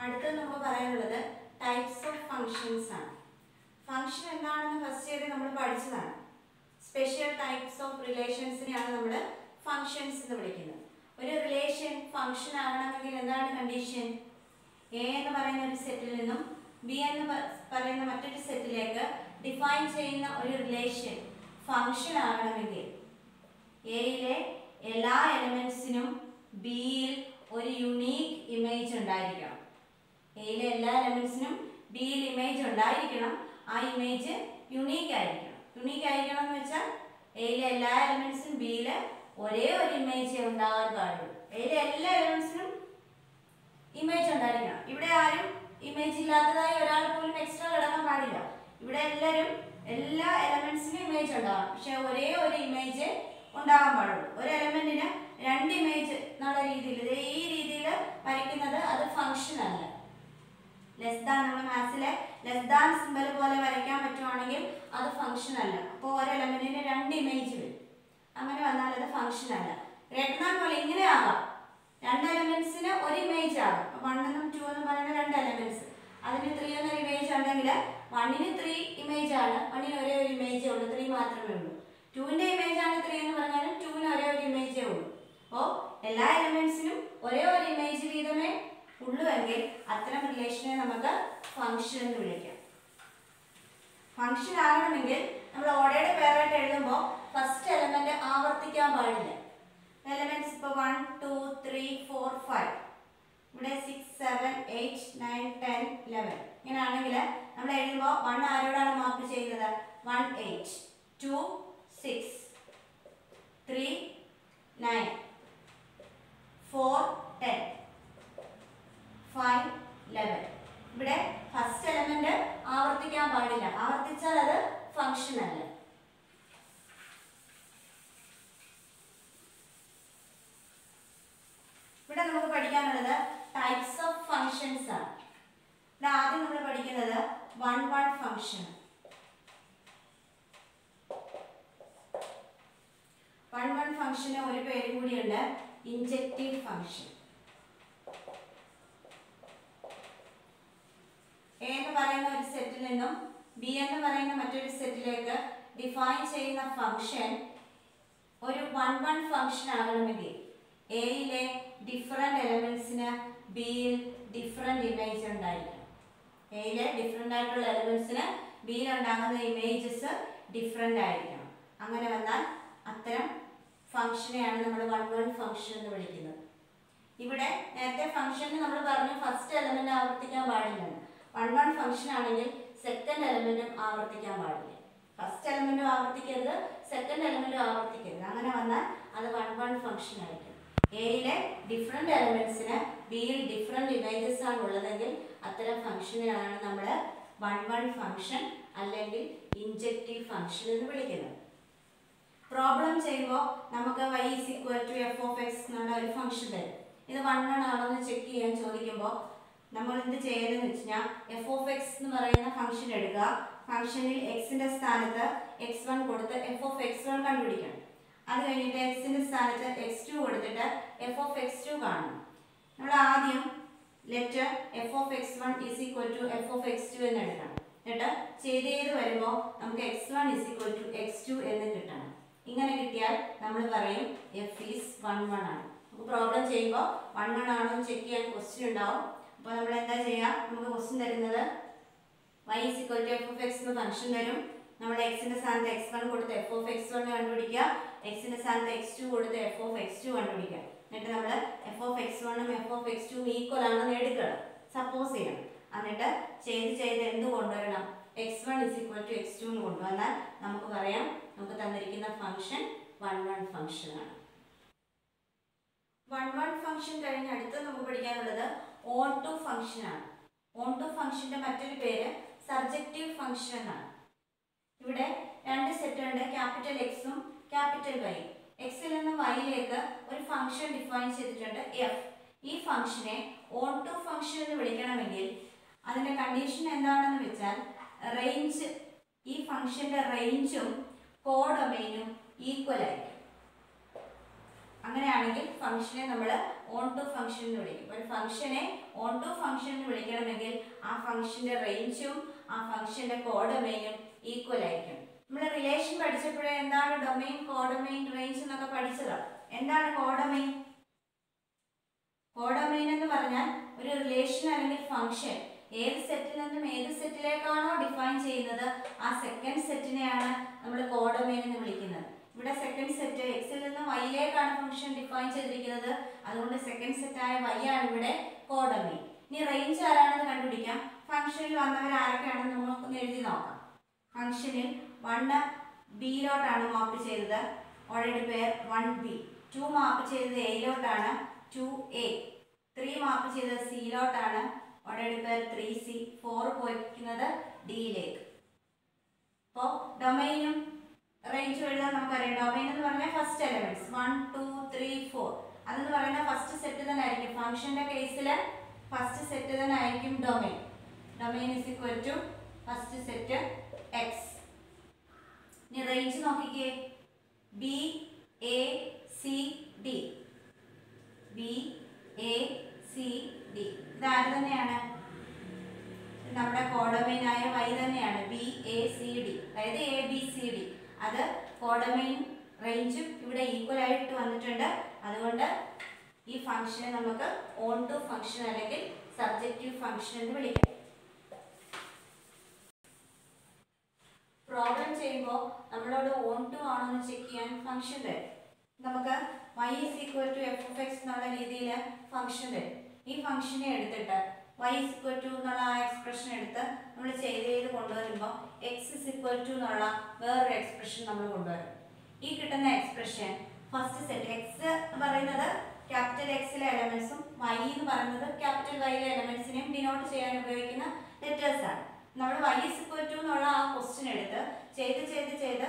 അടുത്ത നമുക്ക് പറയാനുള്ളത് ടൈപ്സ് ഓഫ് ഫങ്ഷൻസ് ആണ്. ഫങ്ഷൻ എന്താണെന്ന് ഫസ്റ്റ് ഇയർ നമ്മൾ പഠിച്ചതാണ്. സ്പെഷ്യൽ ടൈപ്സ് ഓഫ് റിലേഷൻസിനെയാണ് നമ്മൾ ഫങ്ഷൻസ് എന്ന് വിളിക്കുന്നത്. ഒരു റിലേഷൻ ഫങ്ഷൻ ആകണമെങ്കിൽ എന്താണ് കണ്ടീഷൻ? എ എന്ന് പറയുന്ന ഒരു സെറ്റിൽ നിന്നും ബി എന്ന് പറയുന്ന മറ്റൊരു സെറ്റിലേക്ക് ഡിഫൈൻ ചെയ്യുന്ന ഒരു റിലേഷൻ ഫങ്ഷൻ ആകണമെങ്കിൽ എയിലെ എല്ലാ എലമെന്റ്സിനും ബിയിൽ ഒരു യുണീക്ക് ഇമേജ് ഉണ്ടായിരിക്കണം. എയിലെ എല്ലാ എലമെന്റ്സിനും ബിയിൽ ഇമേജ് ഉണ്ടായിരിക്കണം. ആ ഇമേജ് യുണീക്ക് ആയിരിക്കണം. യുണീക്ക് ആയിരിക്കണം എന്ന് വെച്ചാൽ എയിലെ എല്ലാ എലമെന്റ്സിനും ബിയിൽ ഒരേ ഒരു ഇമേജ് ഉണ്ടാകാൻ പാടുള്ളൂ. എയിലെ എല്ലാ എലമെന്റ്സിനും ഇമേജ് ഉണ്ടായിരിക്കണം. ഇവിടെ ആരും ഇമേജ് ഇല്ലാത്തതായി ഒരാൾ പോലും എക്സ്ട്രാ കിടക്കാൻ പാടില്ല. ഇവിടെ എല്ലാ എലമെന്റ്സിനും ഇമേജ് ഉണ്ടാകും. പക്ഷെ ഒരേ ഒരു ഇമേജ് ഉണ്ടാകാൻ പാടുള്ളൂ. ഒരു എലമെന്റിന് രണ്ട് ഇമേജ് എന്നുള്ള രീതിയിൽ ഈ രീതിയിൽ വരയ്ക്കുന്നത് അത് ഫങ്ഷൻ അല്ല. ലെസ് ദാൻ, നമ്മൾ മാത്സിലെ ലെസ് ദാൻ സിമ്പൽ പോലെ വരയ്ക്കാൻ പറ്റുവാണെങ്കിൽ അത് ഫങ്ഷൻ അല്ല. അപ്പോൾ ഒരു എലമെന്റിന് രണ്ട് ഇമേജ് വരും. അങ്ങനെ വന്നാൽ അത് ഫങ്ഷൻ അല്ല. ഗ്രേറ്റർ ദാൻ പോലെ ഇങ്ങനെ ആകാം. രണ്ട് എലമെന്റ്സിന് ഒരു ഇമേജ് ആകും. 1 എന്നും 2 എന്നും പറയുന്ന രണ്ട് എലമെന്റ്സ്, അതിന് 3 എന്നൊരു ഇമേജ് ഉണ്ടെങ്കിൽ 1ന് 3 ഇമേജ് ആണ്. 1ന് ഒരേ ഒരു ഇമേജേ ഉള്ളൂ, 3 മാത്രമേ ഉള്ളൂ. 2ന്റെ ഇമേജ് ആണ് 3 എന്ന് പറഞ്ഞാലും 2ന് ഒരേ ഒരു ഇമേജേ ഉള്ളൂ. അപ്പോൾ എല്ലാ എലമെന്റ്സിനും ഒരേ ഒരു ഇമേജ് വീതമേ ഉള്ളുവെങ്കിൽ അത്തരം റിലേഷനെ നമുക്ക് ഫങ്ഷൻ എന്ന് വിളിക്കാം. ഫങ്ഷൻ ആകണമെങ്കിൽ നമ്മൾ ഓർഡേർഡ് പെയറായിട്ട് എഴുതുമ്പോൾ ഫസ്റ്റ് എലമെന്റ് ആവർത്തിക്കാൻ പാടില്ല. എലമെന്റ്സ് ഇപ്പോൾ 1 2 3 4 5, ഇവിടെ 6 7 8 9 10 11 ഇങ്ങനെ ആണെങ്കിൽ നമ്മൾ എഴുതുമ്പോൾ 1 ആരോടാണ് മാർക്ക് ചെയ്യുന്നത്? 1 8 2 6 3 9 4 10 5 11. ഇവിടെ ഫസ്റ്റ് എലമെന്റ് ആവർത്തിക്കാൻ പാടില്ല. ആവർത്തിച്ചാൽ അത് ഫങ്ഷൻ അല്ല. ഇവിടെ നമുക്ക് പഠിക്കാനുള്ളത് ടൈപ്സ് ഓഫ് ഫങ്ഷൻസ് ആണ്. ഇവിടെ ആദ്യം നമ്മൾ പഠിക്കുന്നത് 1 ഫങ്ഷൻ. 1 ഫങ്ഷന് ഒരു പേര് കൂടിയുണ്ട്, ഇൻജെക്റ്റീവ് ഫങ്ഷൻ. എ എന്ന് പറയുന്ന ഒരു സെറ്റിൽ നിന്നും ബി എന്ന് പറയുന്ന മറ്റൊരു സെറ്റിലേക്ക് ഡിഫൈൻ ചെയ്യുന്ന ഫങ്ഷൻ ഒരു 1 ഫങ്ഷൻ ആകണമെങ്കിൽ എയിലെ ഡിഫറെന്റ് എലമെന്റ്സിന് ബിയിൽ ഡിഫറെന്റ് ഇമേജ് ഉണ്ടായിരിക്കണം. എയിലെ ഡിഫറെന്റ് ആയിട്ടുള്ള എലമെന്റ്സിന് ബിയിൽ ഉണ്ടാകുന്ന ഇമേജസ് ഡിഫറെന്റ് ആയിരിക്കണം. അങ്ങനെ വന്നാൽ അത്തരം ഫങ്ഷനെയാണ് നമ്മൾ 1 ഫങ്ഷൻ എന്ന് വിളിക്കുന്നത്. ഇവിടെ നേരത്തെ ഫങ്ഷന് നമ്മൾ പറഞ്ഞു ഫസ്റ്റ് എലമെന്റ് ആവർത്തിക്കാൻ പാടില്ലെന്ന്. 1 ഫങ്ഷൻ ആണെങ്കിൽ സെക്കൻഡ് എലമെന്റും ആവർത്തിക്കാൻ പാടില്ല. ഫസ്റ്റ് എലമെന്റും ആവർത്തിക്കരുത്, സെക്കൻഡ് എലമെന്റും ആവർത്തിക്കരുത്. അങ്ങനെ വന്നാൽ അത് 1 ഫങ്ഷൻ ആയിരിക്കും. എയിലെ ഡിഫറെന്റ് എലമെന്റ്സിന് ബിയിൽ ഡിഫറെന്റ് ഇമേജസ് ആണ് ഉള്ളതെങ്കിൽ അത്തരം ഫങ്ഷനെയാണ് നമ്മൾ 1 ഫങ്ഷൻ അല്ലെങ്കിൽ ഇൻജെക്റ്റീവ് ഫങ്ഷൻ എന്ന് വിളിക്കുന്നത്. പ്രോബ്ലം ചെയ്യുമ്പോൾ നമുക്ക് y f(x) എന്നുള്ള ഒരു ഫങ്ഷൻ തരും. ഇത് 1 ആണോ എന്ന് ചെക്ക് ചെയ്യാൻ ചോദിക്കുമ്പോൾ നമ്മൾ എന്ത് ചെയ്യുന്നതെന്ന് വെച്ചാൽ f(x) എന്ന് പറയുന്ന ഫങ്ഷൻ എടുക്കുക. ഫങ്ഷനിൽ എക്സിന്റെ സ്ഥാനത്ത് x1 കൊടുത്ത് f(x1) കണ്ടുപിടിക്കണം. അത് കഴിഞ്ഞിട്ട് എക്സിന്റെ സ്ഥാനത്ത് x2 കൊടുത്തിട്ട് f(x2) കാണണം. നമ്മൾ ആദ്യം ലെറ്റർ f(x1) f(x2) എന്ന് എടുക്കണം. എന്നിട്ട് ചെയ്ത് വരുമ്പോൾ നമുക്ക് x1 x2 എന്ന് കിട്ടണം. ഇങ്ങനെ കിട്ടിയാൽ നമ്മൾ പറയും f ഈസ് 1 ആണ്. നമുക്ക് പ്രോബ്ലം ചെയ്യുമ്പോൾ 1 ആണോ എന്ന് ചെക്ക് ചെയ്യാൻ ക്വസ്റ്റ്യൻ ഉണ്ടാവും. അപ്പോൾ നമ്മൾ എന്താ ചെയ്യുക? നമുക്ക് ക്വസ്റ്റ്യൻ തരുന്നത് y f(x) എന്ന് ഫംഗ്ഷൻ തരും. നമ്മൾ എക്സിന്റെ സ്ഥാനത്ത് x1 കൊടുത്ത് f(x1) കണ്ടുപിടിക്കുക. എക്സിന്റെ സ്ഥാനത്ത് x2 കൊടുത്ത് f(x2) കണ്ടുപിടിക്കുക. എന്നിട്ട് നമ്മൾ f(x1) ഉം f(x2) ഉം ഈക്വൽ ആണെന്ന് എടുക്കണം, സപ്പോസ് ചെയ്യണം. എന്നിട്ട് ചെയ്ത് എന്ത് കൊണ്ടുവരണം? x1 x2 എന്ന് കൊണ്ടുവന്നാൽ നമുക്ക് പറയാം നമുക്ക് തന്നിരിക്കുന്ന ഫംഗ്ഷൻ 1 ഫംഗ്ഷൻ ആണ്. 1 ഫംഗ്ഷൻ കഴിഞ്ഞ് അടുത്ത് നമുക്ക് പഠിക്കാനുള്ളത് ഓൺ ടു ഫംഗ്ഷൻ ആണ്. ഓൺ ടു ഫംഗ്ഷന്റെ മറ്റൊരു പേര് സർജക്റ്റീവ് ഫംഗ്ഷൻ എന്നാണ്. ഇവിടെ രണ്ട് സെറ്റ് ഉണ്ട്, ക്യാപിറ്റൽ എക്സും ക്യാപിറ്റൽ വൈ. എക്സിൽ നിന്നും വൈയിലേക്ക് ഒരു ഫംഗ്ഷൻ ഡിഫൈൻ ചെയ്തിട്ടുണ്ട് എഫ്. ഈ ഫംഗ്ഷനെ ഓൺ ടു ഫംഗ്ഷൻ എന്ന് വിളിക്കണമെങ്കിൽ അതിന്റെ കണ്ടീഷൻ എന്താണെന്ന് വെച്ചാൽ റേഞ്ച്, ഈ ഫംഗ്ഷന്റെ റേഞ്ചും കോഡൊമൈനും ഈക്വൽ ആയിരിക്കും. അങ്ങനെയാണെങ്കിൽ ഫംഗ്ഷനെ നമ്മൾ ഓൺ ടു ഫംഗ്ഷൻ എന്ന് വിളിക്കും. ഒരു ഫംഗ്ഷനെ ഓൺ ടു ഫംഗ്ഷൻ എന്ന് വിളിക്കണമെങ്കിൽ ആ ഫംഗ്ഷന്റെ റേഞ്ചും ആ ഫംഗ്ഷന്റെ കോഡൊമൈനും ഈക്വൽ ആയിരിക്കും. നമ്മൾ റിലേഷൻ പഠിച്ചപ്പോഴേ എന്താണ് ഡൊമൈൻ, കോഡൊമൈൻ, റേഞ്ച് എന്നൊക്കെ പഠിച്ചതാണ്. എന്താണ് കോഡൊമൈൻ? കോഡൊമൈൻ എന്ന് പറഞ്ഞാൽ ഒരു റിലേഷൻ അല്ലെങ്കിൽ ഫംഗ്ഷൻ ഏത് സെറ്റിൽ നിന്നും ഏത് സെറ്റിലേക്കാണോ ഡിഫൈൻ ചെയ്യുന്നത് ആ സെക്കൻഡ് സെറ്റിനെയാണ് നമ്മൾ കോഡൊമൈൻ എന്ന് വിളിക്കുന്നത്. ഇവിടെ സെക്കൻഡ് സെറ്റ് എക്സിൽ നിന്ന് വൈയിലേക്കാണ് ഫംഗ്ഷൻ ഡിഫൈൻ ചെയ്തിരിക്കുന്നത്. അതുകൊണ്ട് സെക്കൻഡ് സെറ്റായ വൈ ആണ് ഇവിടെ കോഡൊമൈൻ. ഇനി റേഞ്ച് ആരാണെന്ന് കണ്ടുപിടിക്കാം. ഫംഗ്ഷനിൽ വന്നവർ ആരൊക്കെയാണെന്ന് നമുക്കൊന്ന് എഴുതി നോക്കാം. ഫംഗ്ഷനിൽ 1 ബിയിലോട്ടാണ് മാപ്പ് ചെയ്തത്, ഓൾറെഡി പേർ 1b. 2 മാപ്പ് ചെയ്തത് എയിലോട്ടാണ്, 2a. 3 മാപ്പ് ചെയ്തത് സിയിലോട്ടാണ്, ഓൾറെഡി പേർ 3c. 4 പോയിരിക്കുന്നത് ഡിയിലേക്ക്. അപ്പോൾ ഡൊമൈനും റേഞ്ചും എഴുതാൻ നമുക്കറിയാം. ഡൊമൈൻ എന്ന് പറഞ്ഞാൽ ഫസ്റ്റ് എലമെന്റ്സ് 1 2 3 4 അതെന്ന് പറയുന്ന ഫസ്റ്റ് സെറ്റ് തന്നെ ആയിരിക്കും. ഫംഗ്ഷന്റെ കേസിൽ ഫസ്റ്റ് സെറ്റ് തന്നെ ആയിരിക്കും domain. Domain is equal to first set x. ഇനി റേഞ്ച് നോക്കിക്കേ, B A C D. B A C D ഇതാര് തന്നെയാണ്? നമ്മുടെ കോഡൊമൈനായ വൈ തന്നെയാണ്. ബി എ സി ഡി അതായത് എ ബി സി ഡി. അത് കോഡൊമൈൻ റേഞ്ചും ഇവിടെ ഈക്വൽ ആയിട്ട് വന്നിട്ടുണ്ട്. അതുകൊണ്ട് ഈ ഫംഗ്ഷനെ നമുക്ക് ഓൺ ടു ഫംഗ്ഷൻ അല്ലെങ്കിൽ സബ്ജക്റ്റീവ് ഫംഗ്ഷൻ എന്ന് വിളിക്കാം. പ്രോബ്ലം ചെയ്യുമ്പോൾ നമ്മളോട് ഓൺ ടു ആണോ എന്ന് ചെക്ക് ചെയ്യാൻ ഫംഗ്ഷൻ തരും. നമുക്ക് y is equal to f of x എന്നുള്ള രീതിയിൽ ഫംഗ്ഷൻ തരും. ഈ ഫംഗ്ഷനെ എടുത്തിട്ട് y is equal to എന്നുള്ള ആ എക്സ്പ്രഷൻ എടുത്ത് നമ്മൾ ചെയ്ത് കൊണ്ടുവരുമ്പോൾ x is equal to എന്നുള്ള വേറൊരു എക്സ്പ്രഷൻ നമ്മൾ കൊണ്ടുവരും. ഈ കിട്ടുന്ന എക്സ്പ്രഷൻ ഫസ്റ്റ് സെറ്റ് x എന്ന് പറയുന്നത് ക്യാപിറ്റൽ എക്സിലെ എലമെന്റ്സും y എന്ന് പറയുന്നത് ക്യാപിറ്റൽ വൈയിലെ എലമെന്റ്സിനെയും ഡിനോട്ട് ചെയ്യാൻ ഉപയോഗിക്കുന്ന ലെറ്റേഴ്സ് ആണ്. നമ്മൾ y is equal to എന്നുള്ള ആ ക്വസ്റ്റ്യൻ എടുത്ത് ചെയ്ത്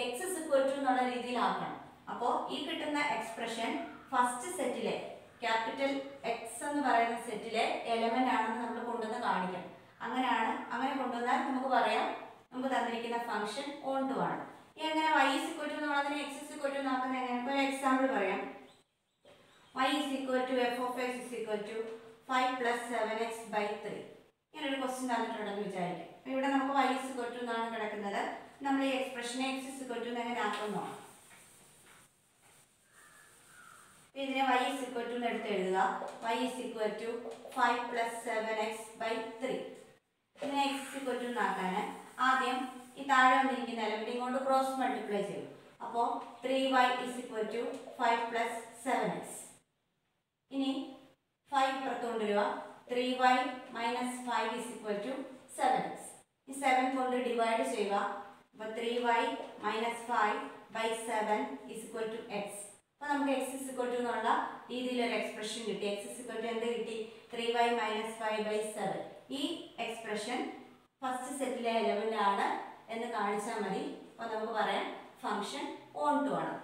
x is equal to എന്നുള്ള രീതിയിലാക്കണം. അപ്പോൾ ഈ കിട്ടുന്ന എക്സ്പ്രഷൻ ഫസ്റ്റ് സെറ്റിലെ ക്യാപിറ്റൽ എക്സ് എന്ന് പറയുന്ന സെറ്റിലെ എലമെന്റ് ആണെന്ന് നമ്മൾ കൊണ്ടുവന്ന് കാണിക്കണം. അങ്ങനെ കൊണ്ടുവന്നാൽ നമുക്ക് പറയാം നമുക്ക് തന്നിരിക്കുന്ന ഫംഗ്ഷൻ ഓൺ ടു ആണ്. ഈ എങ്ങനെ y is equal to നമ്മളതിനെ x is equal to നോക്കുന്നത് എങ്ങനെ? ഇപ്പോൾ ഒരു എക്സാമ്പിൾ പറയാം. y is equal to f of x is equal to 5 plus 7x by 3. ഇങ്ങനൊരു ക്വസ്റ്റ്യൻ തന്നിട്ടുണ്ടെന്ന് വിചാരിക്കാം. ഇവിടെ നമുക്ക് y is equal to എന്നാണ് കിടക്കുന്നത്. നമ്മൾ ഈ എക്സ്പ്രഷനെ x is equal to എങ്ങനെ ആക്കുന്നു? ഇതിനെ y is equal to എടുത്ത് എഴുതുക. y is equal to 5 plus 7x by 3. ഇതിനെ x is equal to ആക്കാൻ ആദ്യം ഈ താഴെ വന്നിരിക്കുന്ന എലമെന്റ് കൊണ്ട് ക്രോസ് മൾട്ടിപ്ലൈ ചെയ്യും. അപ്പോൾ 3y is equal to 5 plus 7x. ഇനി 5 പുറത്ത് കൊണ്ടുവരിക. 3y minus 5 is equal to 7x. ഈ 7 കൊണ്ട് ഡിവൈഡ് ചെയ്യുക. അപ്പോൾ 3y minus 5 by 7 is equal to x. അപ്പോൾ നമുക്ക് x is equal to എന്നുള്ള രീതിയിലൊരു എക്സ്പ്രഷൻ കിട്ടി. x is equal to എന്ത് കിട്ടി? 3y minus 5 by 7. ഈ എക്സ്പ്രഷൻ ഫസ്റ്റ് സെറ്റിലെ എലമെന്റ് ആണ് എന്ന് കാണിച്ചാൽ മതി. അപ്പോൾ നമുക്ക് പറയാം ഫംഗ്ഷൻ ഓൺ ടു ആണ്.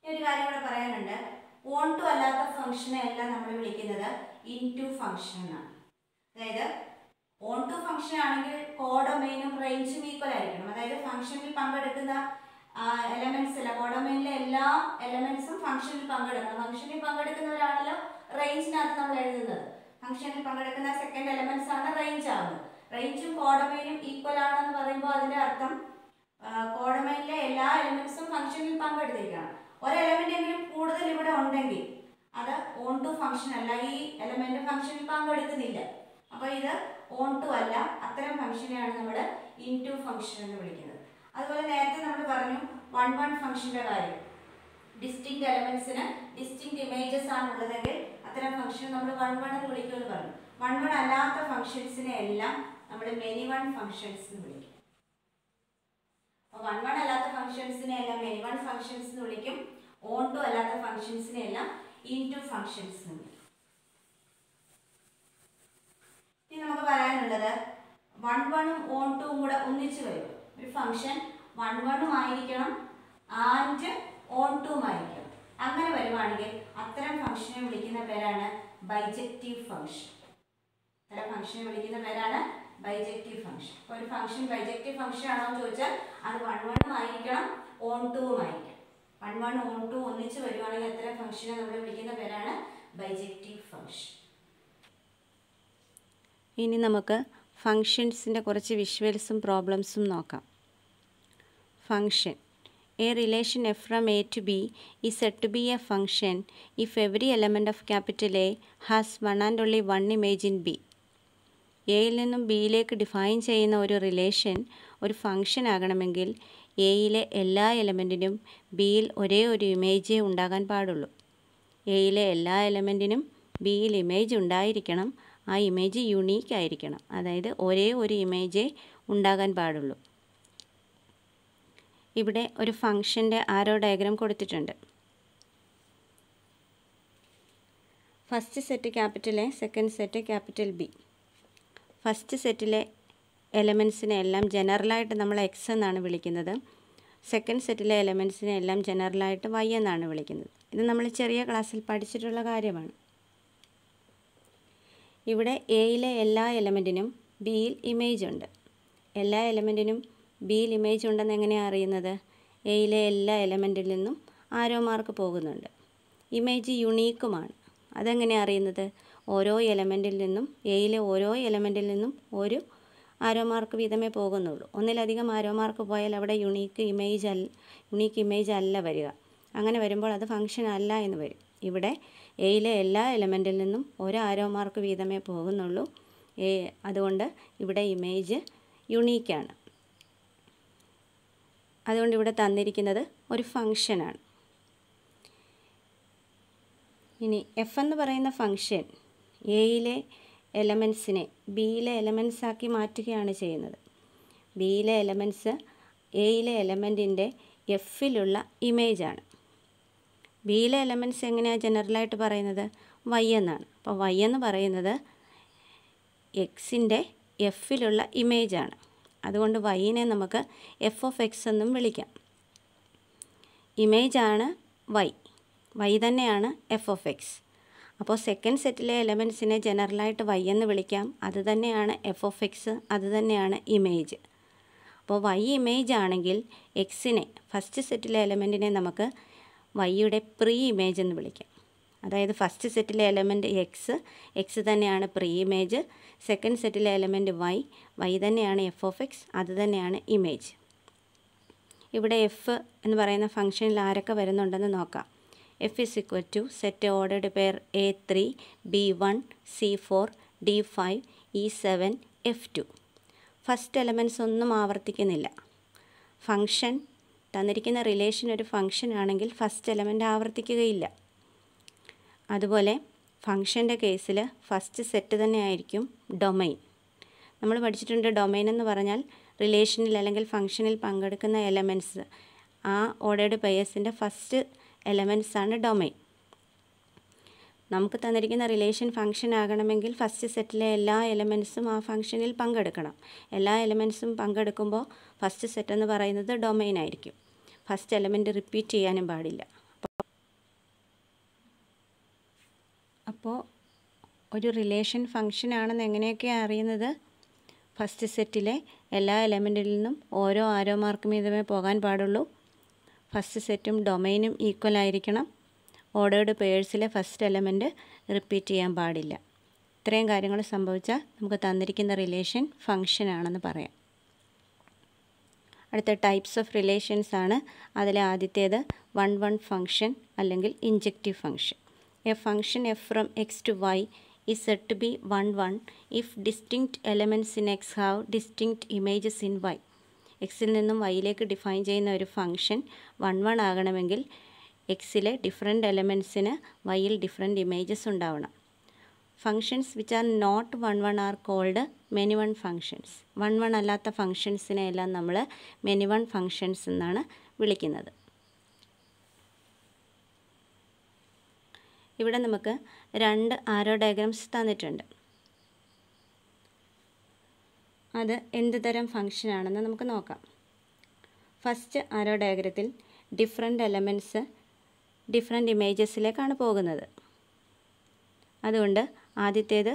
ഈ ഒരു കാര്യം കൂടെ പറയാനുണ്ട്. ഓൺ ടു അല്ലാത്ത ഫംഗ്ഷനെ എല്ലാം നമ്മൾ വിളിക്കുന്നത് ഇൻ ടു ഫംഗ്ഷൻ എന്നാണ്. അതായത് ഓൺ ടു ഫംഗ്ഷൻ ആണെങ്കിൽ കോഡൊമൈനും റേഞ്ചും ഈക്വൽ ആയിരിക്കണം. അതായത് ഫംഗ്ഷനിൽ പങ്കെടുക്കുന്ന എലമെന്റ്സ് അല്ല, കോഡൊമൈനിലെ എല്ലാ എലമെന്റ്സും ഫംഗ്ഷനിൽ പങ്കെടുക്കണം. ഫംഗ്ഷനിൽ പങ്കെടുക്കുന്നവരാണല്ലോ റേഞ്ചിനകത്ത് നമ്മൾ എഴുതുന്നത്. ഫംഗ്ഷനിൽ പങ്കെടുക്കുന്ന സെക്കൻഡ് എലമെന്റ്സ് ആണ് റേഞ്ച് ആവുന്നത്. റേഞ്ചും കോഡൊമൈനും ഈക്വൽ ആണെന്ന് പറയുമ്പോൾ അതിന്റെ അർത്ഥം കോഡൊമൈനിലെ എല്ലാ എലമെന്റ്സും ഫംഗ്ഷനിൽ പങ്കെടുത്തിരിക്കണം. ഒരു എലമെന്റ് എങ്കിലും കൂടുതൽ ഇവിടെ ഉണ്ടെങ്കിൽ അത് ഓൺ ടു ഫംഗ്ഷൻ അല്ല, ഈ എലമെന്റ് ഫംഗ്ഷനിൽ പങ്കെടുക്കുന്നില്ല. അപ്പോൾ ഇത് ഓൺ ടു അല്ല. അത്തരം ഫംഗ്ഷനെയാണ് നമ്മൾ ഇൻ ടു ഫംഗ്ഷൻ എന്ന് വിളിക്കുന്നത്. അതുപോലെ നേരത്തെ നമ്മൾ പറഞ്ഞു 1-1 ഫംഗ്ഷന്റെ കാര്യം. ഡിസ്റ്റിങ്ക്റ്റ് എലമെന്റ്സിന് ഡിസ്റ്റിങ്ക്റ്റ് ഇമേജസ് ആണ് ഉള്ളതെങ്കിൽ അത്തരം ഫംഗ്ഷൻ നമ്മൾ 1-1 എന്ന് വിളിക്കുമെന്ന് പറഞ്ഞു. 1-1 അല്ലാത്ത ഫംഗ്ഷൻസിനെ എല്ലാം നമ്മൾ മെനി വൺ ഫംഗ്ഷൻസ് എന്ന് വിളിക്കും. അപ്പോൾ 1-1 അല്ലാത്ത ഫംഗ്ഷൻസിനെ എല്ലാം മെനി വൺ ഫംഗ്ഷൻസ് എന്ന് വിളിക്കും. ഓൺ ടു അല്ലാത്ത ഫംഗ്ഷൻസിനെ എല്ലാം ഇൻ ടു ഫംഗ്ഷൻസ് എന്ന് വിളിക്കും. ഇനി നമുക്ക് പറയാനുള്ളത് 1-1ഉം ഓൺ ടുവും കൂടെ ഒന്നിച്ച് വരും. ഒരു ഫംഗ്ഷൻ 1-1ഉം ആയിരിക്കണം ആൻഡ് ഓൺ ടുവും ആയിരിക്കണം. അങ്ങനെ വരുവാണെങ്കിൽ അത്തരം ഫംഗ്ഷനെ വിളിക്കുന്ന പേരാണ് ബൈജക്റ്റീവ് ഫംഗ്ഷൻ. അത്തരം ഫംഗ്ഷനെ വിളിക്കുന്ന പേരാണ് ബൈജക്റ്റീവ് ഫംഗ്ഷൻ. അപ്പോൾ ഒരു ഫംഗ്ഷൻ ബൈജക്റ്റീവ് ഫംഗ്ഷൻ ആണോ എന്ന് ചോദിച്ചാൽ അത് 1-1ഉം ആയിരിക്കണം ഓൺ ടുവും ആയിരിക്കണം. 1 1 ഓൺ 2 ഒന്നിച്ച് വരുവാണെങ്കിൽ അത്തരം ഫംഗ്ഷനെ നമ്മൾ വിളിക്കുന്ന പേരാണ് ബൈജക്റ്റീവ് ഫംഗ്ഷൻ. ഇനി നമുക്ക് ഫങ്ഷൻസിൻ്റെ കുറച്ച് വിഷ്വൽസും പ്രോബ്ലംസും നോക്കാം. Function. A relation f from a to b is said to be a function if every element of capital A has one and only one image in B. എയിൽ നിന്നും ബിയിലേക്ക് ഡിഫൈൻ ചെയ്യുന്ന ഒരു relation ഒരു function ആകണമെങ്കിൽ എയിലെ എല്ലാ എലമെൻറ്റിനും ബിയിൽ ഒരേ ഒരു ഇമേജേ ഉണ്ടാകാൻ പാടുള്ളൂ. എയിലെ എല്ലാ എലമെൻറ്റിനും ബിയിൽ ഇമേജ് ഉണ്ടായിരിക്കണം. ആ ഇമേജ് യുണീക്ക് ആയിരിക്കണം. അതായത് ഒരേ ഒരു ഇമേജേ ഉണ്ടാകാൻ പാടുള്ളൂ. ഇവിടെ ഒരു ഫംഗ്ഷൻ്റെ ആരോ ഡയഗ്രാം കൊടുത്തിട്ടുണ്ട്. First set capital A, second set capital B. First സെറ്റിലെ എലമെൻസിനെ എല്ലാം ജനറലായിട്ട് നമ്മൾ എക്സ് എന്നാണ് വിളിക്കുന്നത്. സെക്കൻഡ് സെറ്റിലെ എലമെൻസിനെ എല്ലാം ജനറലായിട്ട് വൈ എന്നാണ് വിളിക്കുന്നത്. ഇത് നമ്മൾ ചെറിയ ക്ലാസ്സിൽ പഠിച്ചിട്ടുള്ള കാര്യമാണ്. ഇവിടെ എയിലെ എല്ലാ എലമെൻറ്റിനും ബിയിൽ ഇമേജ് ഉണ്ട്. എല്ലാ എലമെൻറ്റിനും ബിയിൽ ഇമേജ് ഉണ്ടെന്ന് എങ്ങനെയാണ് അറിയുന്നത്? എയിലെ എല്ലാ എലമെൻറ്റിൽ നിന്നും ആരോ മാർക്ക് പോകുന്നുണ്ട്. ഇമേജ് യുണീക്കുമാണ്. അതെങ്ങനെയാണ് അറിയുന്നത്? ഓരോ എലമെൻറ്റിൽ നിന്നും എയിലെ ഓരോ എലമെൻറ്റിൽ നിന്നും ഒരു ആരോ മാർക്ക് വീതമേ പോകുന്നുള്ളൂ. ഒന്നിലധികം ആരോ മാർക്ക് പോയാൽ അവിടെ യുണീക്ക് ഇമേജ് അല്ല വരിക. അങ്ങനെ വരുമ്പോൾ അത് ഫംഗ്ഷൻ അല്ല എന്ന് വരും. ഇവിടെ എയിലെ എല്ലാ എലമെൻറ്റിൽ നിന്നും ഒരു ആരോ മാർക്ക് വീതമേ പോകുന്നുള്ളൂ. അതുകൊണ്ട് ഇവിടെ ഇമേജ് യുണീക്കാണ്. അതുകൊണ്ട് ഇവിടെ തന്നിരിക്കുന്നത് ഒരു ഫംഗ്ഷനാണ്. ഇനി എഫ് എന്ന് പറയുന്ന ഫംഗ്ഷൻ എയിലെ എലമെൻസിനെ ബിയിലെ എലമെൻസാക്കി മാറ്റുകയാണ് ചെയ്യുന്നത്. ബിയിലെ എലമെൻസ് എയിലെ എലമെൻറ്റിൻ്റെ എഫിലുള്ള ഇമേജാണ്. ബിയിലെ എലമെൻറ്റ്സ് എങ്ങനെയാണ് ജനറലായിട്ട് പറയുന്നത്? വൈ എന്നാണ്. അപ്പോൾ വൈ എന്ന് പറയുന്നത് എക്സിൻ്റെ എഫിലുള്ള ഇമേജാണ്. അതുകൊണ്ട് വൈനെ നമുക്ക് എഫ് ഓഫ് എക്സ് എന്നും വിളിക്കാം. ഇമേജാണ് വൈ തന്നെയാണ് എഫ് ഓഫ് എക്സ്. അപ്പോൾ സെക്കൻഡ് സെറ്റിലെ എലമെൻസിനെ ജനറലായിട്ട് വൈ എന്ന് വിളിക്കാം. അത് തന്നെയാണ് എഫ് ഓഫ് എക്സ്, അത് തന്നെയാണ് ഇമേജ്. അപ്പോൾ വൈ ഇമേജ് ആണെങ്കിൽ എക്സിനെ ഫസ്റ്റ് സെറ്റിലെ എലമെൻറ്റിനെ നമുക്ക് വൈയുടെ പ്രീ ഇമേജ് എന്ന് വിളിക്കാം. അതായത് ഫസ്റ്റ് സെറ്റിലെ എലമെൻറ്റ് എക്സ് തന്നെയാണ് പ്രീ ഇമേജ്. സെക്കൻഡ് സെറ്റിലെ എലമെൻറ്റ് വൈ തന്നെയാണ് എഫ് ഓഫ് എക്സ്, അത് തന്നെയാണ് ഇമേജ്. ഇവിടെ എഫ് എന്ന് പറയുന്ന ഫംഗ്ഷനിൽ ആരൊക്കെ വരുന്നുണ്ടെന്ന് നോക്കാം. F is equal to set ordered pair A3, B1, C4, D5, E7, F2. First elements ഒന്നും ആവർത്തിക്കുന്നില്ല. ഫംഗ്ഷൻ തന്നിരിക്കുന്ന റിലേഷൻ ഒരു ഫംഗ്ഷൻ ആണെങ്കിൽ ഫസ്റ്റ് എലമെൻറ്റ് ആവർത്തിക്കുകയില്ല. അതുപോലെ ഫംഗ്ഷൻ്റെ കേസിൽ ഫസ്റ്റ് സെറ്റ് തന്നെ ആയിരിക്കും ഡൊമൈൻ. നമ്മൾ പഠിച്ചിട്ടുണ്ട് ഡൊമൈൻ എന്ന് പറഞ്ഞാൽ റിലേഷനിൽ അല്ലെങ്കിൽ ഫംഗ്ഷനിൽ പങ്കെടുക്കുന്ന എലമെൻറ്റ്സ്, ആ ഓർഡേർഡ് പെയേഴ്സിൻ്റെ ഫസ്റ്റ് എലമെൻറ്റ്സാണ് ഡൊമൈൻ. നമുക്ക് തന്നിരിക്കുന്ന റിലേഷൻ ഫംഗ്ഷൻ ആകണമെങ്കിൽ ഫസ്റ്റ് സെറ്റിലെ എല്ലാ എലമെൻറ്റ്സും ആ ഫംഗ്ഷനിൽ പങ്കെടുക്കണം. എല്ലാ എലമെൻറ്റ്സും പങ്കെടുക്കുമ്പോൾ ഫസ്റ്റ് സെറ്റ് എന്ന് പറയുന്നത് ഡൊമൈൻ ആയിരിക്കും. ഫസ്റ്റ് എലമെൻറ്റ് റിപ്പീറ്റ് ചെയ്യാനും പാടില്ല. അപ്പോൾ ഒരു റിലേഷൻ ഫംഗ്ഷൻ ആണെന്ന് എങ്ങനെയൊക്കെയാണ് അറിയുന്നത്? ഫസ്റ്റ് സെറ്റിലെ എല്ലാ എലമെൻറ്റിൽ നിന്നും ഓരോ ആരോ മാർക്ക് വീതമേ പോകാൻ പാടുള്ളൂ. ഫസ്റ്റ് സെറ്റും ഡൊമൈനും ഈക്വൽ ആയിരിക്കണം. ഓർഡേർഡ് പെയേഴ്സിലെ ഫസ്റ്റ് എലമെൻറ്റ് റിപ്പീറ്റ് ചെയ്യാൻ പാടില്ല. ഇത്രയും കാര്യങ്ങൾ സംഭവിച്ചാൽ നമുക്ക് തന്നിരിക്കുന്ന റിലേഷൻ ഫംഗ്ഷൻ ആണെന്ന് പറയാം. അടുത്ത ടൈപ്സ് ഓഫ് റിലേഷൻസ് ആണ്. അതിലെ ആദ്യത്തേത് 1-1 ഫംഗ്ഷൻ അല്ലെങ്കിൽ injective function. A function F from x to y is said to be 1-1 if distinct elements in x have distinct images in y. എക്സിൽ നിന്നും വൈയിലേക്ക് ഡിഫൈൻ ചെയ്യുന്ന ഒരു ഫംഗ്ഷൻ 1-1 ആകണമെങ്കിൽ എക്സിലെ ഡിഫറെൻറ്റ് എലമെൻറ്റ്സിന് വൈയിൽ ഡിഫറെൻറ്റ് ഇമേജസ് ഉണ്ടാവണം. Functions which are not 1-1 are called many one functions. 1-1 അല്ലാത്ത ഫങ്ഷൻസിനെ എല്ലാം നമ്മൾ മെനി വൺ ഫങ്ഷൻസ് എന്നാണ് വിളിക്കുന്നത്. ഇവിടെ നമുക്ക് 2 ആരോ ഡയഗ്രാംസ് തന്നിട്ടുണ്ട്. അത് എന്ത് തരം ഫംഗ്ഷൻ ആണെന്ന് നമുക്ക് നോക്കാം. ഫസ്റ്റ് ആരോ ഡയഗ്രത്തിൽ ഡിഫറെൻറ്റ് എലമെൻറ്റ്സ് ഡിഫറെൻറ്റ് ഇമേജസിലേക്കാണ് പോകുന്നത്. അതുകൊണ്ട് ആദ്യത്തേത്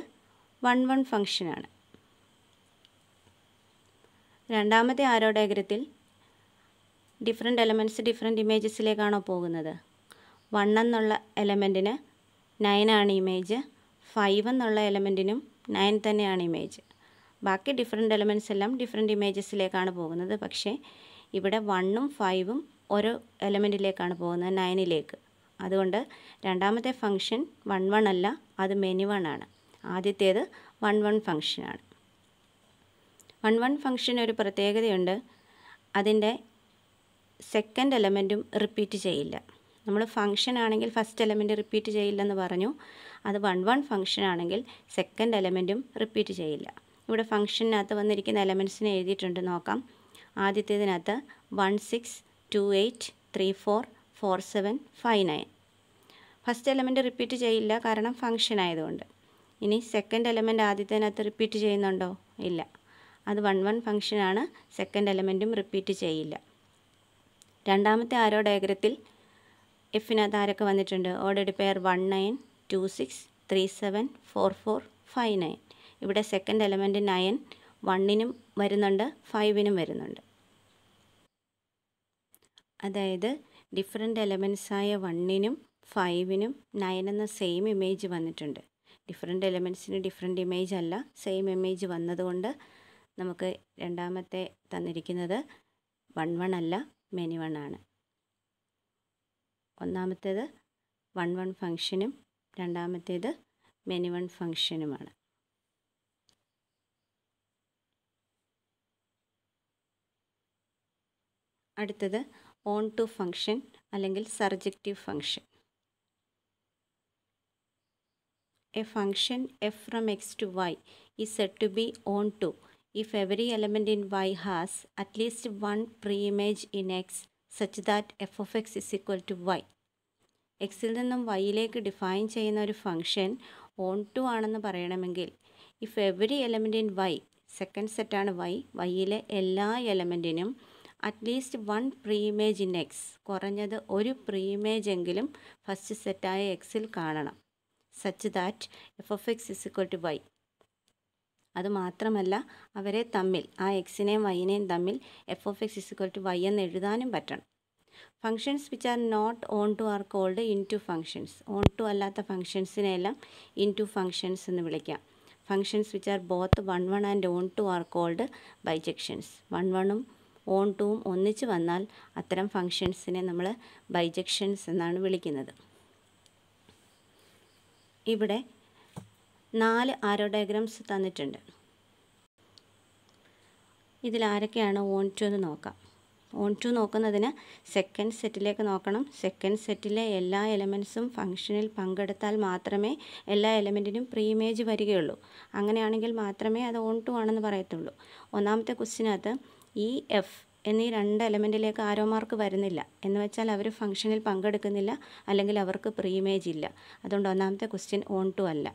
1-1 ഫംഗ്ഷനാണ്. രണ്ടാമത്തെ ആരോ ഡയഗ്രത്തിൽ ഡിഫറെൻറ്റ് എലമെൻറ്റ്സ് ഡിഫറെൻറ്റ് ഇമേജസിലേക്കാണോ പോകുന്നത്? 1 എന്നുള്ള എലമെൻറ്റിന് 9 ആണ് ഇമേജ്, 5 എന്നുള്ള എലമെൻറ്റിനും 9 തന്നെയാണ് ഇമേജ്. ബാക്കി ഡിഫറെൻറ്റ് എലമെൻറ്റ്സ് എല്ലാം ഡിഫറെൻറ്റ് ഇമേജസിലേക്കാണ് പോകുന്നത്. പക്ഷേ ഇവിടെ 1ഉം 5ഉം ഓരോ എലമെൻറ്റിലേക്കാണ് പോകുന്നത്, 9ലേക്ക്. അതുകൊണ്ട് രണ്ടാമത്തെ ഫംഗ്ഷൻ 1 1 അല്ല, അത് മെനി 1 ആണ്. ആദ്യത്തേത് 1 1 ഫംഗ്ഷനാണ്. 1 1 ഫംഗ്ഷന് ഒരു പ്രത്യേകതയുണ്ട്. അതിൻ്റെ സെക്കൻഡ് എലമെൻറ്റും റിപ്പീറ്റ് ചെയ്യില്ല. നമ്മൾ ഫംഗ്ഷൻ ആണെങ്കിൽ ഫസ്റ്റ് എലമെൻറ്റ് റിപ്പീറ്റ് ചെയ്യില്ലെന്ന് പറഞ്ഞു. അത് 1 1 ഫംഗ്ഷൻ ആണെങ്കിൽ സെക്കൻഡ് എലമെൻറ്റും റിപ്പീറ്റ് ചെയ്യില്ല. ഇവിടെ ഫംഗ്ഷനകത്ത് വന്നിരിക്കുന്ന എലമെൻറ്റ്സിനെ എഴുതിയിട്ടുണ്ട്, നോക്കാം. ആദ്യത്തേതിനകത്ത് 1 6 2 8 3 4 4 7 5 9. ഫസ്റ്റ് എലമെൻറ്റ് റിപ്പീറ്റ് ചെയ്യില്ല, കാരണം ഫംഗ്ഷൻ ആയതുകൊണ്ട്. ഇനി സെക്കൻഡ് എലമെൻറ്റ് ആദ്യത്തേതിനകത്ത് റിപ്പീറ്റ് ചെയ്യുന്നുണ്ടോ? ഇല്ല. അത് 1 1 ഫംഗ്ഷനാണ്, സെക്കൻഡ് എലമെൻറ്റും റിപ്പീറ്റ് ചെയ്യില്ല. രണ്ടാമത്തെ ആരോ ഡയഗ്രത്തിൽ എഫിനകത്ത് ആരൊക്കെ വന്നിട്ടുണ്ട്? Ordered pair 1 9 2 6 3 7 4 4 5 9. ഇവിടെ സെക്കൻഡ് എലമെൻറ്റ് 9 1നും വരുന്നുണ്ട്, 5നും വരുന്നുണ്ട്. അതായത് ഡിഫറെൻറ്റ് എലമെൻറ്റ്സായ 1നും 5നും 9 എന്ന സെയിം ഇമേജ് വന്നിട്ടുണ്ട്. ഡിഫറെൻറ്റ് എലമെൻറ്റ്സിന് ഡിഫറെൻറ്റ് ഇമേജ് അല്ല, സെയിം ഇമേജ് വന്നതുകൊണ്ട് നമുക്ക് രണ്ടാമത്തെ തന്നിരിക്കുന്നത് 1 1 അല്ല, മെനി 1 ആണ്. ഒന്നാമത്തേത് 1 1 ഫംഗ്ഷനും രണ്ടാമത്തേത് മെനി 1 ഫംഗ്ഷനുമാണ്. അടുത്തത് ഓൺ ടു ഫംഗ്ഷൻ അല്ലെങ്കിൽ surjective function. A function f from x to y is said to be on to if every element in y has at least one pre-image in x such that f of x is equal to y. എക്സിൽ നിന്നും വൈയിലേക്ക് define ചെയ്യുന്ന ഒരു function on to ആണെന്ന് പറയണമെങ്കിൽ if every element in Y, second സെറ്റാണ് Y, വൈയിലെ എല്ലാ എലമെൻറ്റിനും at least 1 pre image in X, കുറഞ്ഞത് ഒരു പ്രീ ഇമേജ് എങ്കിലും ഫസ്റ്റ് സെറ്റായ എക്സിൽ കാണണം. Such that F of X is equal to Y. അതുമാത്രമല്ല അവരെ തമ്മിൽ, ആ എക്സിനെയും വൈനെയും തമ്മിൽ F of X is equal to Y എന്ന് എഴുതാനും പറ്റണം. Functions which are not onto are called into functions. Onto അല്ലാത്ത ഫങ്ഷൻസിനെല്ലാം ഇൻ ടു ഫങ്ഷൻസ് എന്ന് വിളിക്കാം. Functions which are both 1 1 and onto are called bijections. 1 1ഉം ഓൺ ടുവും ഒന്നിച്ച് വന്നാൽ അത്തരം ഫങ്ഷൻസിനെ നമ്മൾ ബൈജെക്ഷൻസ് എന്നാണ് വിളിക്കുന്നത്. ഇവിടെ 4 ആരോ ഡയഗ്രാംസ് തന്നിട്ടുണ്ട്. ഇതിലാരൊക്കെയാണ് ഓൺ ടു എന്ന് നോക്കാം. ഓൺ ടു നോക്കുന്നതിന് സെക്കൻഡ് സെറ്റിലേക്ക് നോക്കണം. സെക്കൻഡ് സെറ്റിലെ എല്ലാ എലമെൻറ്റ്സും ഫംഗ്ഷനിൽ പങ്കെടുത്താൽ മാത്രമേ എല്ലാ എലമെൻറ്റിനും പ്രീ ഇമേജ് വരികയുള്ളൂ. അങ്ങനെയാണെങ്കിൽ മാത്രമേ അത് ഓൺ ടു ആണെന്ന് പറയത്തുള്ളൂ. ഒന്നാമത്തെ ക്വസ്റ്റിനകത്ത് ഈ എഫ് എന്നീ 2 എലമെൻറ്റിലേക്ക് ആരോ മാർക്ക് വരുന്നില്ല, എന്ന് വെച്ചാൽ അവർ ഫംഗ്ഷനിൽ പങ്കെടുക്കുന്നില്ല, അല്ലെങ്കിൽ അവർക്ക് പ്രീ ഇമേജ് ഇല്ല. അതുകൊണ്ട് ഒന്നാമത്തെ ക്വസ്റ്റ്യൻ ഓൺ ടു അല്ല.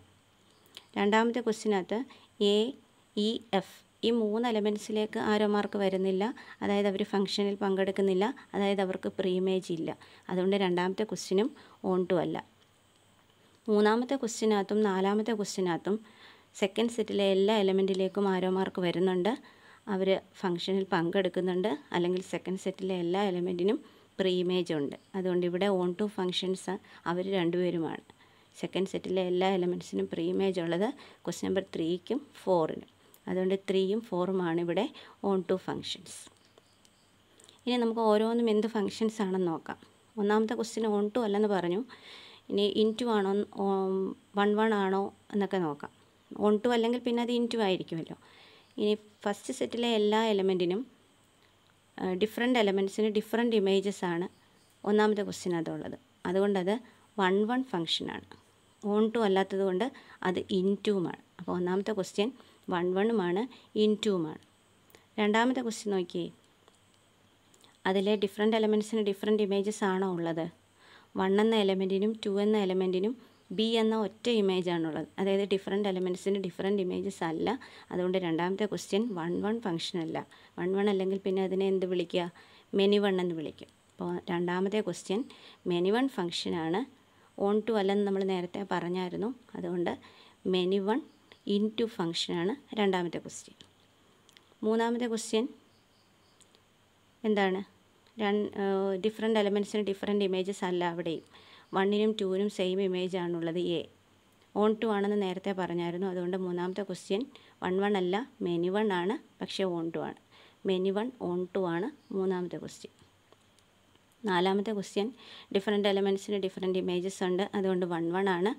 രണ്ടാമത്തെ ക്വസ്റ്റിനകത്ത് എ ഇ എഫ് ഈ 3 എലമെൻറ്റ്സിലേക്ക് ആരോ മാർക്ക് വരുന്നില്ല, അതായത് അവർ ഫംഗ്ഷനിൽ പങ്കെടുക്കുന്നില്ല, അതായത് അവർക്ക് പ്രീ ഇമേജ് ഇല്ല. അതുകൊണ്ട് രണ്ടാമത്തെ ക്വസ്റ്റ്യനും ഓൺ ടു അല്ല. മൂന്നാമത്തെ ക്വസ്റ്റ്യനകത്തും നാലാമത്തെ ക്വസ്റ്റ്യനകത്തും സെക്കൻഡ് സെറ്റിലെ എല്ലാ എലമെൻറ്റിലേക്കും ആരോ മാർക്ക് വരുന്നുണ്ട്, അവർ ഫംഗ്ഷനിൽ പങ്കെടുക്കുന്നുണ്ട്, അല്ലെങ്കിൽ സെക്കൻഡ് സെറ്റിലെ എല്ലാ എലമെൻറ്റിനും പ്രീ ഇമേജ് ഉണ്ട്. അതുകൊണ്ട് ഇവിടെ ഓൺ ടു ഫംഗ്ഷൻസ് അവർ രണ്ടുപേരുമാണ്. സെക്കൻഡ് സെറ്റിലെ എല്ലാ എലമെൻറ്റ്സിനും പ്രീ ഇമേജ് ഉള്ളത് ക്വസ്റ്റ്യൻ നമ്പർ 3ക്കും 4നും. അതുകൊണ്ട് 3യും 4ഉമാണ് ഇവിടെ ഓൺ ടു ഫങ്ഷൻസ്. ഇനി നമുക്ക് ഓരോന്നും എന്ത് ഫങ്ഷൻസ് ആണെന്ന് നോക്കാം. ഒന്നാമത്തെ ക്വസ്റ്റ്യൻ ഓൺ ടു അല്ലെന്ന് പറഞ്ഞു. ഇനി ഇൻ ടു ആണോ 1 1 ആണോ എന്നൊക്കെ നോക്കാം. ഓൺ ടു അല്ലെങ്കിൽ പിന്നെ അത് ഇൻ ടു ആയിരിക്കുമല്ലോ. ഇനി ഫസ്റ്റ് സെറ്റിലെ എല്ലാ എലമെൻറ്റിനും ഡിഫറെൻറ്റ് എലമെൻറ്റ്സിന് ഡിഫറെൻറ്റ് ഇമേജസ് ആണ് ഒന്നാമത്തെ ക്വസ്റ്റ്യനകത്തുള്ളത്. അതുകൊണ്ടത് 1 1 ഫങ്ഷനാണ്. ഓൺ ടു അല്ലാത്തത് കൊണ്ട് അത് ഇൻ ടുവുമാണ്. അപ്പോൾ ഒന്നാമത്തെ ക്വസ്റ്റ്യൻ 1 1ഉമാണ്, ഇൻ ടുവുമാണ്. രണ്ടാമത്തെ ക്വസ്റ്റ്യൻ നോക്കിയേ, അതിലെ ഡിഫറെൻറ്റ് എലമെൻറ്റ്സിന് ഡിഫറെൻറ്റ് ഇമേജസ് ആണോ ഉള്ളത്? 1 എന്ന എലമെൻറ്റിനും 2 എന്ന എലമെൻറ്റിനും ബി എന്ന ഒറ്റ ഇമേജാണുള്ളത്. അതായത് ഡിഫറെൻറ്റ് എലമെൻറ്റ്സിന് ഡിഫറെൻറ്റ് ഇമേജസ് അല്ല. അതുകൊണ്ട് രണ്ടാമത്തെ ക്വസ്റ്റ്യൻ 1 1 ഫംഗ്ഷൻ അല്ല. 1 1 അല്ലെങ്കിൽ പിന്നെ അതിനെ എന്ത് വിളിക്കുക? മെനി 1 എന്ന് വിളിക്കും. അപ്പോൾ രണ്ടാമത്തെ ക്വസ്റ്റ്യൻ മെനി 1 ഫംഗ്ഷനാണ്, ഓൺ ടു അല്ലെന്ന് നമ്മൾ നേരത്തെ പറഞ്ഞായിരുന്നു. അതുകൊണ്ട് മെനി 1 ഇൻ ടു ഫംഗ്ഷനാണ് രണ്ടാമത്തെ ക്വസ്റ്റ്യൻ. മൂന്നാമത്തെ ക്വസ്റ്റ്യൻ എന്താണ്? ഡിഫറെൻറ്റ് എലമെൻറ്റ്സിന് ഡിഫറെൻറ്റ് ഇമേജസ് അല്ല അവിടെയും. 1നും 2നും സെയിം ഇമേജ് ആണുള്ളത്. എ ഓൺ ടു ആണെന്ന് നേരത്തെ പറഞ്ഞായിരുന്നു. അതുകൊണ്ട് മൂന്നാമത്തെ ക്വസ്റ്റ്യൻ 1 അല്ല മെനി 1 ആണ്, പക്ഷേ ഓൺ ടു ആണ്. മെനി 1 ഓൺ ടു ആണ് മൂന്നാമത്തെ ക്വസ്റ്റ്യൻ. നാലാമത്തെ ക്വസ്റ്റ്യൻ ഡിഫറെൻറ്റ് എലമെൻറ്റ്സിന് ഡിഫറെൻറ്റ് ഇമേജസ് ഉണ്ട്, അതുകൊണ്ട് 1 ആണ്.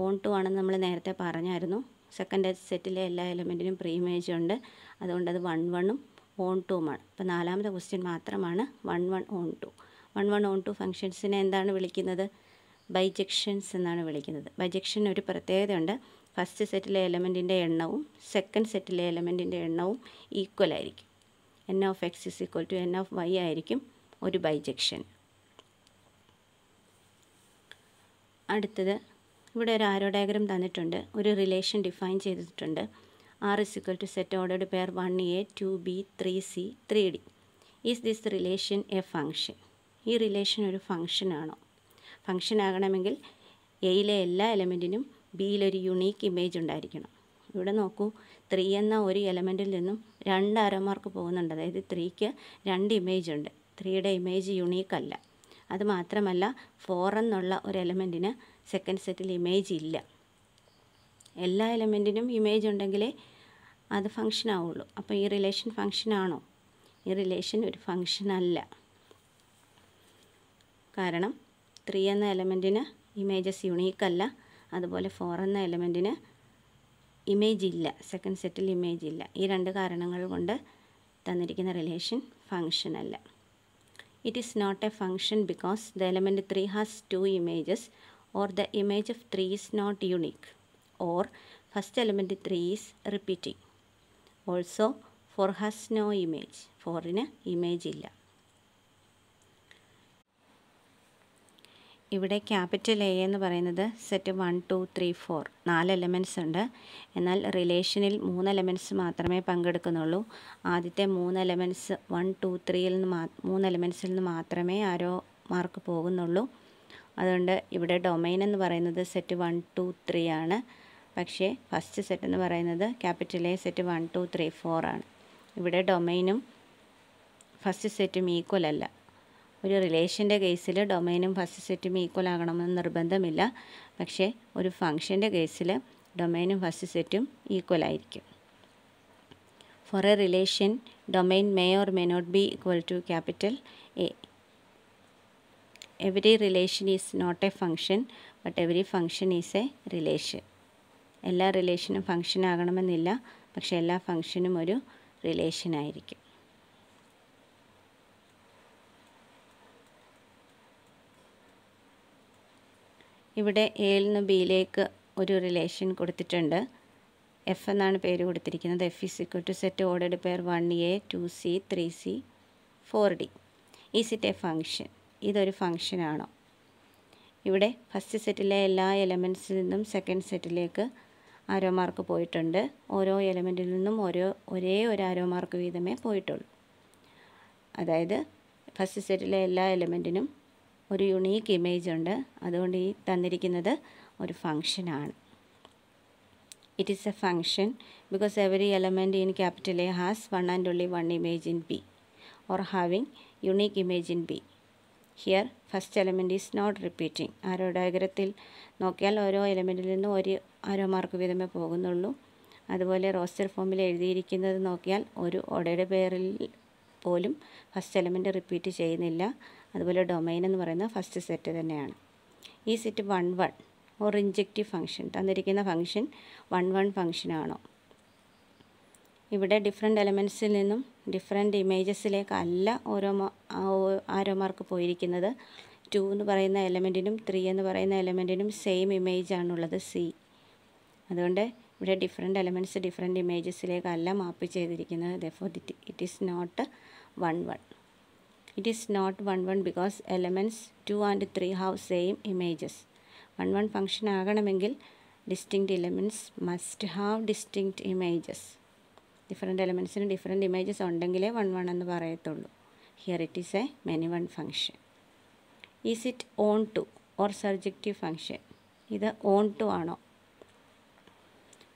ഓൺ ടു ആണെന്ന് നമ്മൾ നേരത്തെ പറഞ്ഞായിരുന്നു. സെക്കൻഡ് സെറ്റിലെ എല്ലാ എലമെൻറ്റിനും പ്രീ ഇമേജ് ഉണ്ട്, അതുകൊണ്ട് അത് 1 ഓൺ ടുമാണ്. അപ്പോൾ നാലാമത്തെ ക്വസ്റ്റ്യൻ മാത്രമാണ് 1 ഓൺ ടു. 1 ഓൺ ടു ഫംഗ്ഷൻസിനെ എന്താണ് വിളിക്കുന്നത്? ബൈജെക്ഷൻസ് എന്നാണ് വിളിക്കുന്നത്. ബൈജെക്ഷന് ഒരു പ്രത്യേകതയുണ്ട്. ഫസ്റ്റ് സെറ്റിലെ എലമെൻറ്റിൻ്റെ എണ്ണവും സെക്കൻഡ് സെറ്റിലെ എലമെൻറ്റിൻ്റെ എണ്ണവും ഈക്വൽ ആയിരിക്കും. n of x is equal to n of y ആയിരിക്കും ഒരു ബൈജെക്ഷൻ. അടുത്തത് ഇവിടെ ഒരു ആരോ ഡയഗ്രം തന്നിട്ടുണ്ട്. ഒരു റിലേഷൻ ഡിഫൈൻ ചെയ്തിട്ടുണ്ട്. R is equal to set ordered pair 1a 2b 3c 3d. Is this relation a function? ഈ റിലേഷൻ ഒരു ഫംഗ്ഷൻ ആണോ? ഫംഗ്ഷൻ ആകണമെങ്കിൽ എയിലെ എല്ലാ എലമെൻറ്റിനും ബിയിലൊരു യുണീക്ക് ഇമേജ് ഉണ്ടായിരിക്കണം. ഇവിടെ നോക്കൂ, 3 എന്ന ഒരു എലമെൻറ്റിൽ നിന്നും 2 ആരോ മാർക്ക് പോകുന്നുണ്ട്. അതായത് 3ക്ക് 2 ഇമേജ് ഉണ്ട്. 3യുടെ ഇമേജ് യുണീക്ക് അല്ല. അതുമാത്രമല്ല 4 എന്നുള്ള ഒരു എലമെൻറ്റിന് സെക്കൻഡ് സെറ്റിൽ ഇമേജ് ഇല്ല. എല്ലാ എലമെൻറ്റിനും ഇമേജ് ഉണ്ടെങ്കിലേ അത് ഫംഗ്ഷൻ ആവുള്ളൂ. അപ്പോൾ ഈ റിലേഷൻ ഫംഗ്ഷൻ ആണോ? ഈ റിലേഷൻ ഒരു ഫംഗ്ഷൻ അല്ല. കാരണം 3 എന്ന എലമെൻറ്റിന് ഇമേജസ് യുണീക്ക് അല്ല, അതുപോലെ 4 എന്ന എലമെൻറ്റിന് ഇമേജ് ഇല്ല, സെക്കൻഡ് സെറ്റിൽ ഇമേജ് ഇല്ല. ഈ 2 കാരണങ്ങൾ കൊണ്ട് തന്നിരിക്കുന്ന റിലേഷൻ ഫംഗ്ഷൻ അല്ല. It is not a function because the element 3 has 2 images or the image of 3 is not unique or first element 3 is repeating. Also 4 has no image. 4ന് image ഇല്ല. ഇവിടെ ക്യാപിറ്റൽ എ എന്ന് പറയുന്നത് set 1 2 3 4 4 elements ഉണ്ട്. എന്നാൽ റിലേഷനിൽ 3 elements മാത്രമേ പങ്കെടുക്കുന്നുള്ളൂ. ആദ്യത്തെ 3 എലമെൻറ്റ്സ് 1 2 3ൽ നിന്ന് 3 എലമെൻറ്റ്സിൽ നിന്ന് മാത്രമേ ആരോ മാർക്ക് പോകുന്നുള്ളൂ. അതുകൊണ്ട് ഇവിടെ ഡൊമൈൻ എന്ന് പറയുന്നത് സെറ്റ് 1 2 3 ആണ്. പക്ഷേ ഫസ്റ്റ് സെറ്റ് എന്ന് പറയുന്നത് ക്യാപിറ്റൽ എ സെറ്റ് 1 2 3 4 ആണ്. ഇവിടെ ഡൊമൈനും ഫസ്റ്റ് സെറ്റും ഈക്വൽ അല്ല. ഒരു റിലേഷൻ്റെ കേസിൽ ഡൊമൈനും ഫസ്റ്റ് സെറ്റും ഈക്വൽ ആകണമെന്ന് നിർബന്ധമില്ല. പക്ഷേ ഒരു ഫംഗ്ഷൻ്റെ കേസിൽ ഡൊമൈനും ഫസ്റ്റ് സെറ്റും ഈക്വൽ ആയിരിക്കും. For a relation domain may or may not be equal to capital A. Every relation is not a function but every function is a relation. എല്ലാ റിലേഷനും ഫംഗ്ഷൻ ആകണമെന്നില്ല, പക്ഷേ എല്ലാ ഫംഗ്ഷനും ഒരു റിലേഷൻ ആയിരിക്കും. ഇവിടെ എയിൽ നിന്ന് ബിയിലേക്ക് ഒരു റിലേഷൻ കൊടുത്തിട്ടുണ്ട്. എഫ് എന്നാണ് പേര് കൊടുത്തിരിക്കുന്നത്. F is equal to set ordered pair 1a 2c 3c 4d. Is it a function? ഇതൊരു ഫംഗ്ഷൻ ആണോ? ഇവിടെ ഫസ്റ്റ് സെറ്റിലെ എല്ലാ എലമെൻറ്റ്സിൽ നിന്നും സെക്കൻഡ് സെറ്റിലേക്ക് ആരോ മാർക്ക് പോയിട്ടുണ്ട്. ഓരോ എലമെൻറ്റിൽ നിന്നും ഒരേ ഒരു ആരോ മാർക്ക് വീതമേ പോയിട്ടുള്ളൂ. അതായത് ഫസ്റ്റ് സെറ്റിലെ എല്ലാ എലമെൻറ്റിനും ഒരു യുണീക്ക് ഇമേജ് ഉണ്ട്. അതുകൊണ്ട് ഈ തന്നിരിക്കുന്നത് ഒരു ഫംഗ്ഷനാണ്. It is a function because every element in capital A has 1 and only 1 image in B or having unique image in B. Here first element is not repeating. Arrow ഡയഗ്രത്തിൽ നോക്കിയാൽ ഓരോ എലമെൻറ്റിൽ നിന്നും ഒരു ആരോ മാർക്ക് വീതമേ പോകുന്നുള്ളൂ. അതുപോലെ roster ഫോമിൽ എഴുതിയിരിക്കുന്നത് നോക്കിയാൽ ഒരു ഓർഡേർഡ് പെയറിൽ പോലും ഫസ്റ്റ് എലമെൻറ്റ് റിപ്പീറ്റ് ചെയ്യുന്നില്ല. അതുപോലെ ഡൊമൈൻ എന്ന് പറയുന്ന ഫസ്റ്റ് സെറ്റ് തന്നെയാണ്. ഈ സെറ്റ് 1 1 ഓർ ഇൻജെക്റ്റീവ് ഫംഗ്ഷൻ തന്നിരിക്കുന്ന ഫംഗ്ഷൻ 1 1 ഫംഗ്ഷനാണോ? ഇവിടെ ഡിഫറെൻറ്റ് എലമെൻറ്റ്സിൽ നിന്നും ഡിഫറെൻറ്റ് ഇമേജസിലേക്കല്ല ആരോ മാർക്ക് പോയിരിക്കുന്നത്. 2 എന്ന് പറയുന്ന എലമെൻറ്റിനും 3 എന്ന് പറയുന്ന എലമെൻറ്റിനും സെയിം ഇമേജ് ആണുള്ളത് സി. അതുകൊണ്ട് ഇവിടെ ഡിഫറെൻറ്റ് എലമെൻറ്റ്സ് ഡിഫറെൻറ്റ് ഇമേജസിലേക്കല്ല മാപ്പ് ചെയ്തിരിക്കുന്നത്. Therefore it is not 1 1. It is not 1 1 because elements 2 and 3 have same images. 1 1 function ആകണമെങ്കിൽ distinct elements must have distinct images. Different എലമെൻറ്റ്സിന് ഡിഫറെൻറ്റ് ഇമേജസ് ഉണ്ടെങ്കിലേ 1 1 എന്ന് പറയത്തുള്ളൂ. Here it is a many 1 function. Is it onto or surjective function? ഇത് onto ആണോ?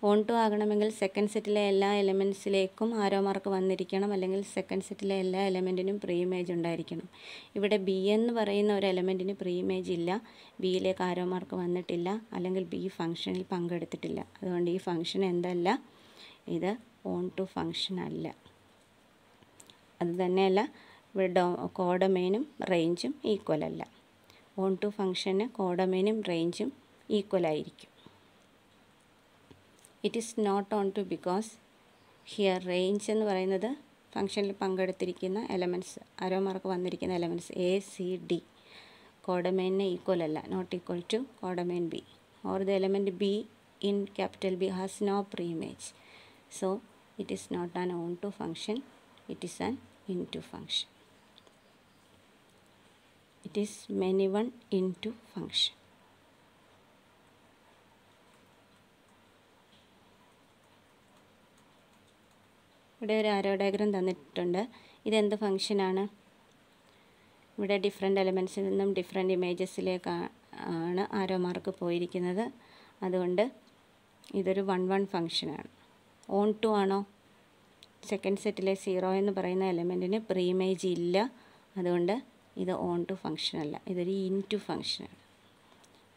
Onto ആകണമെങ്കിൽ second സെറ്റിലെ എല്ലാ എലമെൻറ്റ്സിലേക്കും ആരോ മാർക്ക് വന്നിരിക്കണം, അല്ലെങ്കിൽ സെക്കൻഡ് സെറ്റിലെ എല്ലാ എലമെൻറ്റിനും പ്രീ ഇമേജ് ഉണ്ടായിരിക്കണം. ഇവിടെ ബി എന്ന് പറയുന്ന ഒരു എലമെൻറ്റിന് പ്രീ ഇമേജ് ഇല്ല, ബിയിലേക്ക് ആരോ മാർക്ക് വന്നിട്ടില്ല, അല്ലെങ്കിൽ ബി ഫംഗ്ഷനിൽ പങ്കെടുത്തിട്ടില്ല. അതുകൊണ്ട് ഈ ഫംഗ്ഷൻ എന്തല്ല, ഇത് ഓൺ ടു ഫംഗ്ഷൻ അല്ല. അത് തന്നെയല്ല ഇവിടെ കോഡൊമെയിനും റേഞ്ചും ഈക്വൽ അല്ല. ഓൺ ടു ഫംഗ്ഷന് കോഡൊമെയിനും റേഞ്ചും ഈക്വൽ ആയിരിക്കും. It is not onto because here range എന്ന് പറയുന്നത് ഫംഗ്ഷനിൽ പങ്കെടുത്തിരിക്കുന്ന എലമെൻറ്റ്സ്, ആരോ മാർക്ക് വന്നിരിക്കുന്ന എലമെൻറ്റ്സ് എ സി ഡി കോഡൊമെയിനിന് ഈക്വൽ അല്ല, not equal to codomain B, or the element B in capital B has no preimage. So it is not an onto function, it is an into function. It is many one into function. ഇവിടെ ഒരു ആരോ diagram തന്നിട്ടുണ്ട്. ഇതെന്ത് ഫംഗ്ഷനാണ്? ഇവിടെ different എലമെൻറ്റ്സിൽ നിന്നും different ഇമേജസിലേക്കാണ് arrow mark പോയിരിക്കുന്നത്. അതുകൊണ്ട് ഇതൊരു 1-1 ഫംഗ്ഷനാണ്. ഓൺ ടു ആണോ? സെക്കൻഡ് സെറ്റിലെ 0 എന്ന് പറയുന്ന എലമെൻറ്റിന് പ്രീ ഇമേജ് ഇല്ല, അതുകൊണ്ട് ഇത് ഓൺ ടു ഫംഗ്ഷൻ അല്ല, ഇതൊരു ഇൻടു ഫംഗ്ഷനാണ്.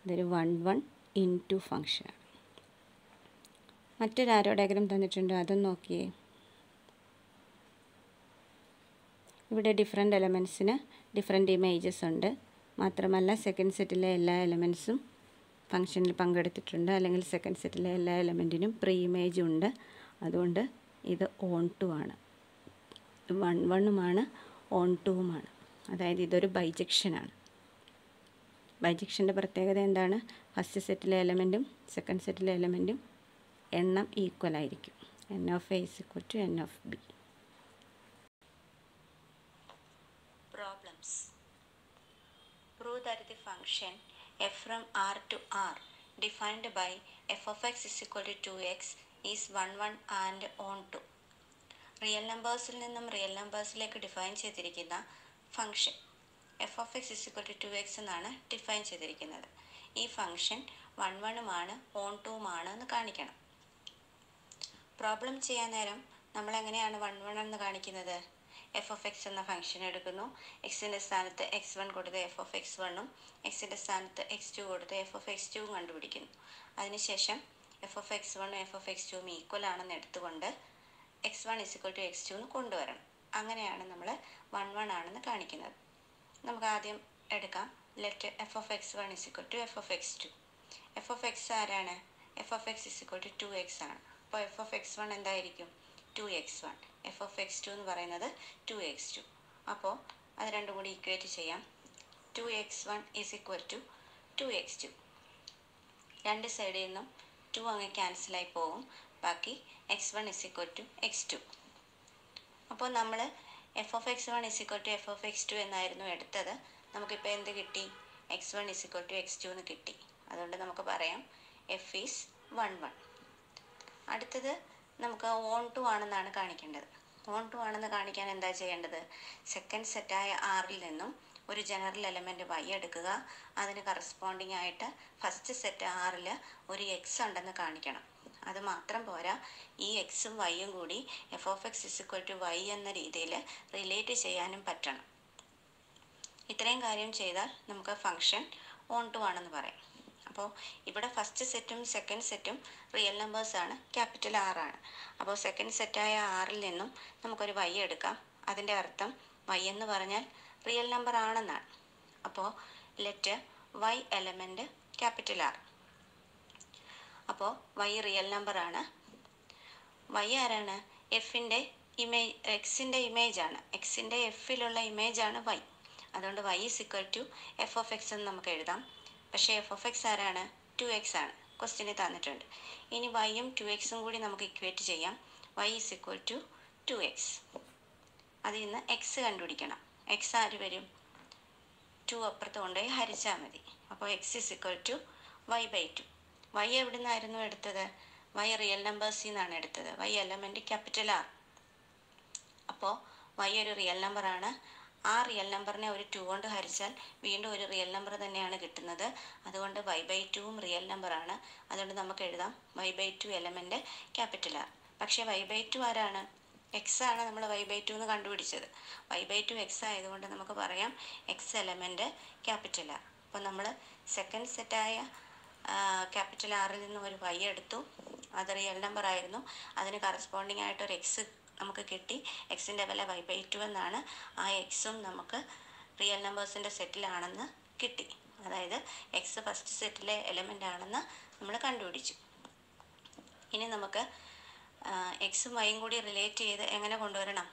ഇതൊരു 1-1 ഇൻടു ഫംഗ്ഷനാണ്. മറ്റൊരു ആരോ ഡയഗ്രം തന്നിട്ടുണ്ട്, അതും നോക്കിയേ. ഇവിടെ ഡിഫറെൻ്റ് എലമെൻറ്റ്സിന് ഡിഫറെൻ്റ് ഇമേജസ് ഉണ്ട്. മാത്രമല്ല സെക്കൻഡ് സെറ്റിലെ എല്ലാ എലമെൻറ്റ്സും ഫംഗ്ഷനിൽ പങ്കെടുത്തിട്ടുണ്ട്, അല്ലെങ്കിൽ സെക്കൻഡ് സെറ്റിലെ എല്ലാ എലമെൻറ്റിനും പ്രീ ഇമേജ് ഉണ്ട്. അതുകൊണ്ട് ഇത് ഓൺ ടു ആണ്. 1-1ഉമാണ്, ഓൺ ടുവുമാണ്. അതായത് ഇതൊരു ബൈജക്ഷനാണ്. ബൈജക്ഷൻ്റെ പ്രത്യേകത എന്താണ്? ഫസ്റ്റ് സെറ്റിലെ എലമെൻറ്റും സെക്കൻഡ് സെറ്റിലെ എലമെൻറ്റും എണ്ണം ഈക്വൽ ആയിരിക്കും. n of a is equal to n of b. Problems. Prove that the function f from r to r defined by f of x is equal to 2x is 1-1 and on to. Real നമ്പേഴ്സിൽ നിന്നും real നമ്പേഴ്സിലേക്ക് define ചെയ്തിരിക്കുന്ന function F of X is equal to 2x എന്നാണ് define ചെയ്തിരിക്കുന്നത്. ഈ function 1-1ഉമാണ് on ടുവുമാണ് എന്ന് കാണിക്കണം. Problem ചെയ്യാൻ നേരം നമ്മൾ എങ്ങനെയാണ് 1-1 എന്ന് കാണിക്കുന്നത്? എഫ് ഓഫ് എക്സ് എന്ന ഫംഗ്ഷൻ എടുക്കുന്നു, എക്സിൻ്റെ സ്ഥാനത്ത് x1 കൊടുത്ത് എഫ് ഓഫ് x1ഉം എക്സിൻ്റെ സ്ഥാനത്ത് x2 കൊടുത്ത് എഫ് ഓഫ് x2ഉം കണ്ടുപിടിക്കുന്നു. അതിനുശേഷം എഫ് ഓഫ് x1ഉം എഫ് ഓഫ് x2ഉം ഈക്വൽ ആണെന്ന് എടുത്തുകൊണ്ട് x1 is equal to x2 എന്ന് കൊണ്ടുവരണം. അങ്ങനെയാണ് നമ്മൾ 1-1 ആണെന്ന് കാണിക്കുന്നത്. നമുക്ക് ആദ്യം എടുക്കാം. Let F of x1 is equal to F of x2. F of X ആരാണ്? F of X is equal to 2x ആണ്. അപ്പോൾ എഫ് ഓഫ് x1 എന്തായിരിക്കും? 2x1. എഫ് ഓഫ് x2 എന്ന് പറയുന്നത് 2x2. അപ്പോൾ അത് രണ്ടും കൂടി ഈക്വേറ്റ് ചെയ്യാം. 2x1 is equal to 2x2. രണ്ട് സൈഡിൽ നിന്നും 2 അങ്ങ് ക്യാൻസലായി പോകും. ബാക്കി x1 is equal to x2. അപ്പോൾ നമ്മൾ F of x1 is equal to F of x2 എന്നായിരുന്നു എടുത്തത്. നമുക്കിപ്പോൾ എന്ത് കിട്ടി? x1 is equal to x2 എന്ന് കിട്ടി. അതുകൊണ്ട് നമുക്ക് പറയാം എഫ് ഈസ് 1-1. അടുത്തത് നമുക്ക് ഓൺ ടു ആണെന്നാണ് കാണിക്കേണ്ടത്. ഓൺ ടു ആണെന്ന് കാണിക്കാൻ എന്താ ചെയ്യേണ്ടത്? സെക്കൻഡ് സെറ്റായ ആറിൽ നിന്നും ഒരു ജനറൽ എലമെൻറ്റ് y എടുക്കുക. അതിന് കറസ്പോണ്ടിങ് ആയിട്ട് ഫസ്റ്റ് സെറ്റ് ആറിൽ ഒരു എക്സ് ഉണ്ടെന്ന് കാണിക്കണം. അത് മാത്രം പോരാ, ഈ എക്സും വൈയും കൂടി F of X is equal to y എന്ന രീതിയിൽ റിലേറ്റ് ചെയ്യാനും പറ്റണം. ഇത്രയും കാര്യം ചെയ്താൽ നമുക്ക് ഫംഗ്ഷൻ ഓൺ ടു ആണെന്ന് പറയാം. അപ്പോൾ ഇവിടെ ഫസ്റ്റ് സെറ്റും സെക്കൻഡ് സെറ്റും റിയൽ നമ്പേഴ്സാണ്, ക്യാപിറ്റൽ R ആണ്. അപ്പോൾ സെക്കൻഡ് സെറ്റായ ആറിൽ നിന്നും നമുക്കൊരു y എടുക്കാം. അതിൻ്റെ അർത്ഥം y എന്ന് പറഞ്ഞാൽ റിയൽ നമ്പർ ആണെന്നാണ്. അപ്പോൾ let y element capital R. അപ്പോൾ y റിയൽ നമ്പർ ആണ്. y ആരാണ്? എഫിൻ്റെ എക്സിൻ്റെ ഇമേജാണ്. എക്സിൻ്റെ എഫിലുള്ള ഇമേജാണ് y. അതുകൊണ്ട് y is equal to F of x എന്ന് നമുക്ക് എഴുതാം. പക്ഷേ എഫ് ഓഫ് എക്സ് ആരാണ്? 2x ആണ്. ക്വസ്റ്റ്യന് തന്നിട്ടുണ്ട്. ഇനി വൈയും 2xും കൂടി നമുക്ക് ഇക്വേറ്റ് ചെയ്യാം. y is equal to 2x. അതിൽ നിന്ന് എക്സ് കണ്ടുപിടിക്കണം. എക്സ് ആര് വരും? 2 അപ്പുറത്ത് കൊണ്ടുപോയി ഹരിച്ചാൽ മതി. അപ്പോൾ എക്സ് is equal to y/2. y എവിടെ നിന്നായിരുന്നു എടുത്തത്? y റിയൽ നമ്പേഴ്സിൽ നിന്നാണ് എടുത്തത്. y element capital R. അപ്പോൾ y ഒരു റിയൽ നമ്പറാണ്. ആ റിയൽ നമ്പറിനെ ഒരു 2 കൊണ്ട് ഹരിച്ചാൽ വീണ്ടും ഒരു റിയൽ നമ്പർ തന്നെയാണ് കിട്ടുന്നത്. അതുകൊണ്ട് y/2ഉം റിയൽ നമ്പറാണ്. അതുകൊണ്ട് നമുക്ക് എഴുതാം y/2 എലമെൻറ്റ് ക്യാപിറ്റൽ R. പക്ഷേ y/2 ആരാണ്? എക്സ് ആണ് നമ്മൾ y/2 എന്ന് കണ്ടുപിടിച്ചത്. y/2 എക്സ് ആയതുകൊണ്ട് നമുക്ക് പറയാം എക്സ് എലമെൻറ്റ് ക്യാപിറ്റൽ R. അപ്പോൾ നമ്മൾ സെക്കൻഡ് സെറ്റായ ക്യാപിറ്റൽ ആറിൽ നിന്ന് ഒരു y എടുത്തു. അത് റിയൽ നമ്പർ ആയിരുന്നു. അതിന് കറസ്പോണ്ടിങ് ആയിട്ടൊരു എക്സ് നമുക്ക് കിട്ടി. എക്സിൻ്റെ വില y/2 എന്നാണ്. ആ എക്സും നമുക്ക് റിയൽ നമ്പേഴ്സിൻ്റെ സെറ്റിലാണെന്ന് കിട്ടി. അതായത് എക്സ് ഫസ്റ്റ് സെറ്റിലെ എലമെൻ്റ് ആണെന്ന് നമ്മൾ കണ്ടുപിടിച്ചു. ഇനി നമുക്ക് എക്സും വൈയും കൂടി റിലേറ്റ് ചെയ്ത് എങ്ങനെ കൊണ്ടുവരണം?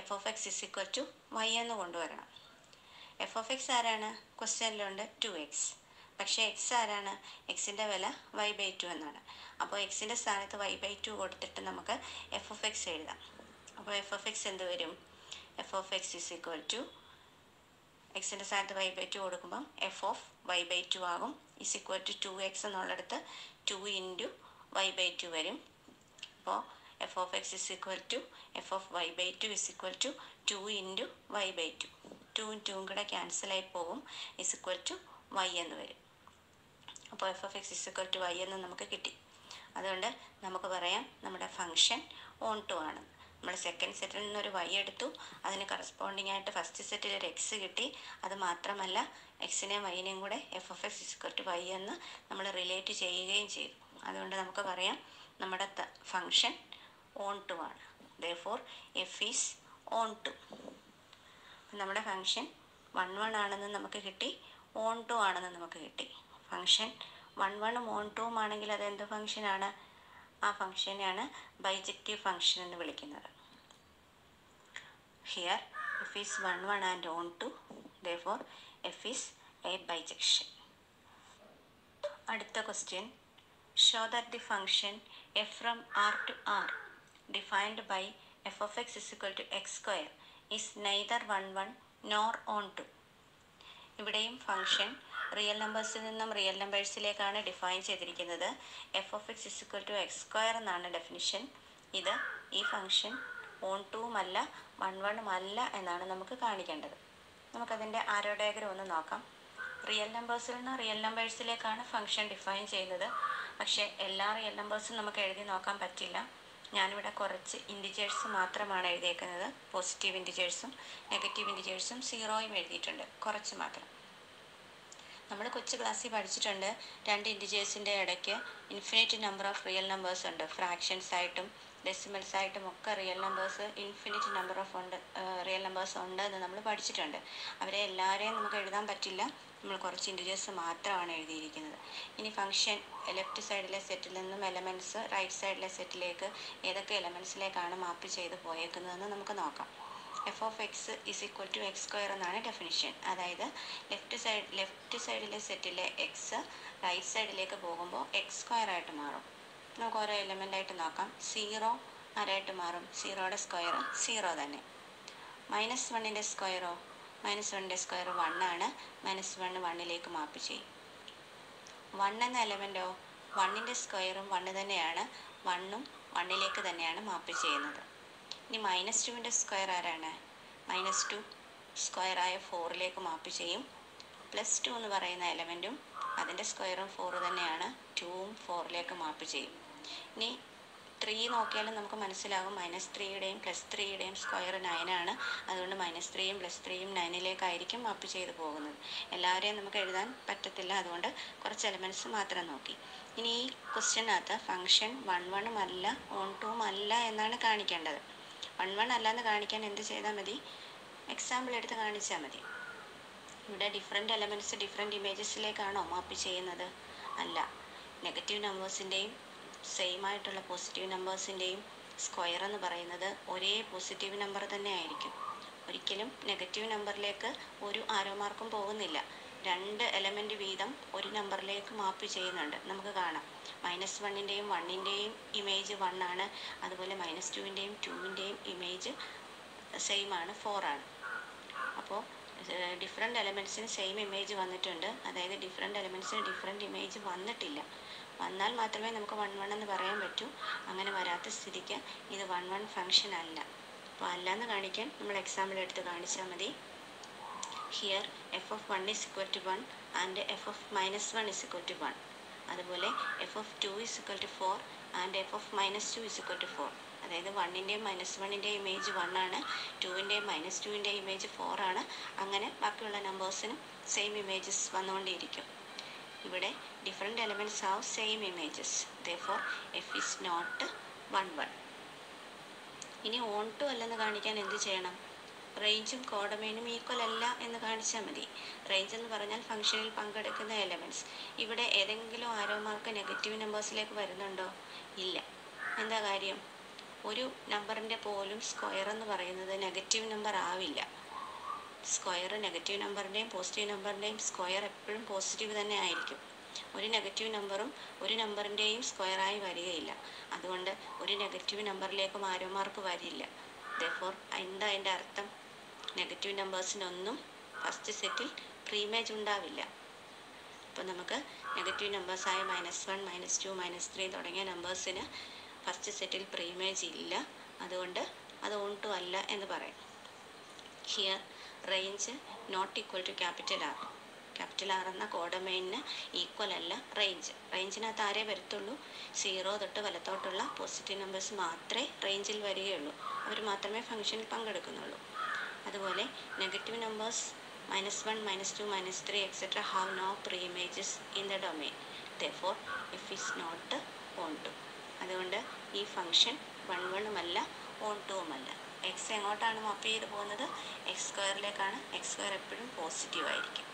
f(x) = y എന്ന് കൊണ്ടുവരണം. f(x) ആരാണ്? ക്വസ്റ്റ്യനിലുണ്ട് 2x. പക്ഷേ എക്സ് ആരാണ്? എക്സിൻ്റെ വില y/2 എന്നാണ്. അപ്പോൾ എക്സിൻ്റെ സ്ഥാനത്ത് y/2 കൊടുത്തിട്ട് നമുക്ക് f(x) എഴുതാം. അപ്പോൾ f(x) എന്ത് വരും? f(x) = എക്സിൻ്റെ സ്ഥാനത്ത് y/2 കൊടുക്കുമ്പം f(y/2) ആകും. = 2x എന്നുള്ളിടത്ത് 2 × y/2 വരും. അപ്പോൾ f(x) = f(y/2) = 2 × y/2. 2ഉം 2ഉം കൂടെ ക്യാൻസലായി പോകും. y എന്ന് വരും. അപ്പോൾ f(x) = y എന്ന് നമുക്ക് കിട്ടി. അതുകൊണ്ട് നമുക്ക് പറയാം നമ്മുടെ ഫംഗ്ഷൻ ഓൺ ടു ആണ്. നമ്മൾ സെക്കൻഡ് സെറ്റിൽ നിന്നൊരു y എടുത്തു. അതിന് കറസ്പോണ്ടിങ് ആയിട്ട് ഫസ്റ്റ് സെറ്റിൽ ഒരു എക്സ് കിട്ടി. അത് മാത്രമല്ല എക്സിനെയും വൈനെയും കൂടെ f(x) = y എന്ന് നമ്മൾ റിലേറ്റ് ചെയ്യുകയും ചെയ്തു. അതുകൊണ്ട് നമുക്ക് പറയാം നമ്മുടെ ഫംഗ്ഷൻ ഓൺ ടു ആണ്. therefore f is on to. നമ്മുടെ ഫംഗ്ഷൻ 1 ആണെന്ന് നമുക്ക് കിട്ടി, ഓൺ ടു ആണെന്ന് നമുക്ക് കിട്ടി. ഫംഗ്ഷൻ 1 ഓൺ ടുവും ആണെങ്കിൽ അത് എന്ത് ഫംഗ്ഷനാണ്? ആ ഫംഗ്ഷനെയാണ് ബൈജക്റ്റീവ് ഫംഗ്ഷൻ എന്ന് വിളിക്കുന്നത്. Here f is 1 and on to, therefore f is a bijection. അടുത്ത question, show that the function f from R to R defined by f(x) = x² is neither 1 nor on to. ഇവിടെയും function real നമ്പേഴ്സിൽ നിന്നും real നമ്പേഴ്സിലേക്കാണ് define ചെയ്തിരിക്കുന്നത്. f(x) = x² എന്നാണ് definition. ഈ function on ടുവും അല്ല 1 അല്ല എന്നാണ് നമുക്ക് കാണിക്കേണ്ടത്. നമുക്കതിൻ്റെ ആരോ ഡയഗ്രം ഒന്ന് നോക്കാം. റിയൽ നമ്പേഴ്സിൽ നിന്ന് റിയൽ നമ്പേഴ്സിലേക്കാണ് ഫംഗ്ഷൻ ഡിഫൈൻ ചെയ്യുന്നത്. പക്ഷേ എല്ലാ റിയൽ നമ്പേഴ്സും നമുക്ക് എഴുതി നോക്കാൻ പറ്റില്ല. ഞാനിവിടെ കുറച്ച് ഇൻറ്റിജേഴ്സ് മാത്രമാണ് എഴുതിയേക്കുന്നത്. പോസിറ്റീവ് ഇൻറ്റിജേഴ്സും നെഗറ്റീവ് ഇൻറ്റിജേഴ്സും 0യും എഴുതിയിട്ടുണ്ട്, കുറച്ച് മാത്രം. നമ്മൾ കൊച്ചു ക്ലാസ്സിൽ പഠിച്ചിട്ടുണ്ട് 2 ഇൻറ്റിജേഴ്സിൻ്റെ ഇടയ്ക്ക് infinite number of real numbers ഉണ്ട്. ഫ്രാക്ഷൻസ് ആയിട്ടും ഡെസിമൽസ് ആയിട്ടും ഒക്കെ real numbers infinite number of real numbers ഉണ്ട് എന്ന് നമ്മൾ പഠിച്ചിട്ടുണ്ട്. അവരെ എല്ലാവരെയും നമുക്ക് എഴുതാൻ പറ്റില്ല. നമ്മൾ കുറച്ച് ഇൻറ്റിജേഴ്സ് മാത്രമാണ് എഴുതിയിരിക്കുന്നത്. ഇനി ഫംഗ്ഷൻ ലെഫ്റ്റ് സൈഡിലെ സെറ്റിൽ നിന്നും എലമെൻറ്റ്സ് റൈറ്റ് സൈഡിലെ സെറ്റിലേക്ക് ഏതൊക്കെ എലമെൻറ്റ്സിലേക്കാണ് മാപ്പ് ചെയ്ത് പോയേക്കുന്നതെന്ന് നമുക്ക് നോക്കാം. f(x) = x² എന്നാണ് ഡെഫിനിഷൻ. അതായത് ലെഫ്റ്റ് സൈഡിലെ സെറ്റിലെ എക്സ് റൈറ്റ് സൈഡിലേക്ക് പോകുമ്പോൾ x² ആയിട്ട് മാറും. നമുക്ക് ഓരോ എലമെൻ്റായിട്ട് നോക്കാം. 0 ആരായിട്ട് മാറും? 0യുടെ സ്ക്വയർ 0 തന്നെ. -1ൻ്റെ സ്ക്വയറോ? -1ൻ്റെ സ്ക്വയർ 1 ആണ്. -1 1ലേക്ക് മാപ്പ് ചെയ്യും. 1 എന്ന എലമെൻറ്റോ? 1ൻ്റെ സ്ക്വയറും 1 തന്നെയാണ്. 1ഉം 1ലേക്ക് തന്നെയാണ് മാപ്പ് ചെയ്യുന്നത്. ഇനി -2ൻ്റെ സ്ക്വയർ ആരാണ്? -2 സ്ക്വയറായ 4ലേക്ക് മാപ്പ് ചെയ്യും. +2 എന്ന് പറയുന്ന എലമെൻറ്റും അതിൻ്റെ സ്ക്വയറും 4 തന്നെയാണ്. 2ഉം 4ലേക്ക് മാപ്പ് ചെയ്യും. ഇനി 3 നോക്കിയാലും നമുക്ക് മനസ്സിലാകും -3യുടെയും +3യുടെയും സ്ക്വയർ 9 ആണ്. അതുകൊണ്ട് -3യും +3യും 9ലേക്കായിരിക്കും മാപ്പ് ചെയ്ത് പോകുന്നത്. എല്ലാവരെയും നമുക്ക് എഴുതാൻ പറ്റത്തില്ല. അതുകൊണ്ട് കുറച്ച് എലമെൻറ്റ്സ് മാത്രം നോക്കി. ഇനി ഈ ക്വസ്റ്റ്യനകത്ത് ഫംഗ്ഷൻ 1 അല്ല ഓൺ ടുവും അല്ല എന്നാണ് കാണിക്കേണ്ടത്. 1 അല്ലാന്ന് കാണിക്കാൻ എന്ത് ചെയ്താൽ മതി? എക്സാമ്പിൾ എടുത്ത് കാണിച്ചാൽ മതി. ഇവിടെ ഡിഫറെൻറ്റ് എലമെൻറ്റ്സ് ഡിഫറെൻറ്റ് ഇമേജസിലേക്കാണോ മാപ്പ് ചെയ്യുന്നത്? അല്ല. നെഗറ്റീവ് നമ്പേഴ്സിൻ്റെയും സെയിം ആയിട്ടുള്ള പോസിറ്റീവ് നമ്പേഴ്സിൻ്റെയും സ്ക്വയർ എന്ന് പറയുന്നത് ഒരേ പോസിറ്റീവ് നമ്പർ തന്നെ ആയിരിക്കും. ഒരിക്കലും നെഗറ്റീവ് നമ്പറിലേക്ക് ഒരു ആരോ മാർക്കും പോകുന്നില്ല. 2 എലമെൻറ്റ് വീതം ഒരു നമ്പറിലേക്ക് മാപ്പ് ചെയ്യുന്നുണ്ട്. നമുക്ക് കാണാം -1ൻ്റെയും 1ൻ്റെയും ഇമേജ് 1 ആണ്. അതുപോലെ -2ൻ്റെയും 2ൻ്റെയും ഇമേജ് സെയിം ആണ്, 4 ആണ്. അപ്പോൾ ഡിഫറെൻറ്റ് എലമെൻറ്റ്സിന് സെയിം ഇമേജ് വന്നിട്ടുണ്ട്. അതായത് ഡിഫറെൻറ്റ് എലമെൻറ്റ്സിന് ഡിഫറെൻറ്റ് ഇമേജ് വന്നിട്ടില്ല. വന്നാൽ മാത്രമേ നമുക്ക് 1 എന്ന് പറയാൻ പറ്റൂ. അങ്ങനെ വരാത്ത സ്ഥിതിക്ക് ഇത് 1 ഫംഗ്ഷൻ അല്ല. അപ്പോൾ അല്ലാന്ന് കാണിക്കാൻ നമ്മൾ എക്സാമ്പിൾ എടുത്ത് കാണിച്ചാൽ മതി. Here F of 1 is equal to 1 and F of -1 is equal to 1. അതുപോലെ F of 2 is equal to 4 and F of -2 is equal to 4. അതായത് 1ൻ്റെയും -1ൻ്റെയും ഇമേജ് 1 ആണ്, 2ൻ്റെയും -2ൻ്റെയും ഇമേജ് 4 ആണ്. അങ്ങനെ ബാക്കിയുള്ള നമ്പേഴ്സിനും സെയിം ഇമേജസ് വന്നുകൊണ്ടേയിരിക്കും. ഇവിടെ different elements have same images. Therefore F is not 1 1. ഇനി on to അല്ലെന്ന് കാണിക്കാൻ എന്ത് ചെയ്യണം? റേഞ്ചും കോഡമൈനും ഈക്വൽ അല്ല എന്ന് കാണിച്ചാൽ മതി. റേഞ്ച് എന്ന് പറഞ്ഞാൽ ഫംഗ്ഷനിൽ പങ്കെടുക്കുന്ന എലമെൻറ്റ്സ്. ഇവിടെ ഏതെങ്കിലും ആരോ മാർക്ക് നെഗറ്റീവ് നമ്പേഴ്സിലേക്ക് വരുന്നുണ്ടോ? ഇല്ല. എന്താ കാര്യം? ഒരു നമ്പറിൻ്റെ പോലും സ്ക്വയർ എന്ന് പറയുന്നത് നെഗറ്റീവ് നമ്പർ ആവില്ല. സ്ക്വയർ നെഗറ്റീവ് നമ്പറിൻ്റെയും പോസിറ്റീവ് നമ്പറിൻ്റെയും സ്ക്വയർ എപ്പോഴും പോസിറ്റീവ് തന്നെ ആയിരിക്കും. ഒരു നെഗറ്റീവ് നമ്പറും ഒരു നമ്പറിൻ്റെയും സ്ക്വയറായി വരികയില്ല. അതുകൊണ്ട് ഒരു നെഗറ്റീവ് നമ്പറിലേക്കും ആരോ മാർക്ക് വരില്ല. ദെയർഫോർ എന്താ അതിൻ്റെ അർത്ഥം? നെഗറ്റീവ് നമ്പേഴ്സിനൊന്നും ഫസ്റ്റ് സെറ്റിൽ പ്രീമേജ് ഉണ്ടാവില്ല. അപ്പോൾ നമുക്ക് നെഗറ്റീവ് നമ്പേഴ്സായ -1, -2, -3 തുടങ്ങിയ നമ്പേഴ്സിന് ഫസ്റ്റ് സെറ്റിൽ പ്രീമേജ് ഇല്ല. അതുകൊണ്ട് അത് ഓൺ ടു അല്ല എന്ന് പറയും. Here range not equal to capital R. Capital R എന്ന കോഡമൈനിന് ഈക്വൽ അല്ല റേഞ്ച്. റേഞ്ചിനകത്ത് ആരേ വരത്തുള്ളൂ? 0 തൊട്ട് വലത്തോട്ടുള്ള പോസിറ്റീവ് നമ്പേഴ്സ് മാത്രമേ റേഞ്ചിൽ വരികയുള്ളൂ. അവർ മാത്രമേ ഫംഗ്ഷനിൽ പങ്കെടുക്കുന്നുള്ളൂ. അതുപോലെ negative numbers -1, -2, -3 etc. have no pre-images in the domain. Therefore f is not on to. അതുകൊണ്ട് ഈ ഫംഗ്ഷൻ 1 1ഉമല്ല ഓൺ 2ഉമല്ല. എക്സ് എങ്ങോട്ടാണ് മാപ്പ് ചെയ്ത് പോകുന്നത്? x² എപ്പോഴും പോസിറ്റീവ് ആയിരിക്കും.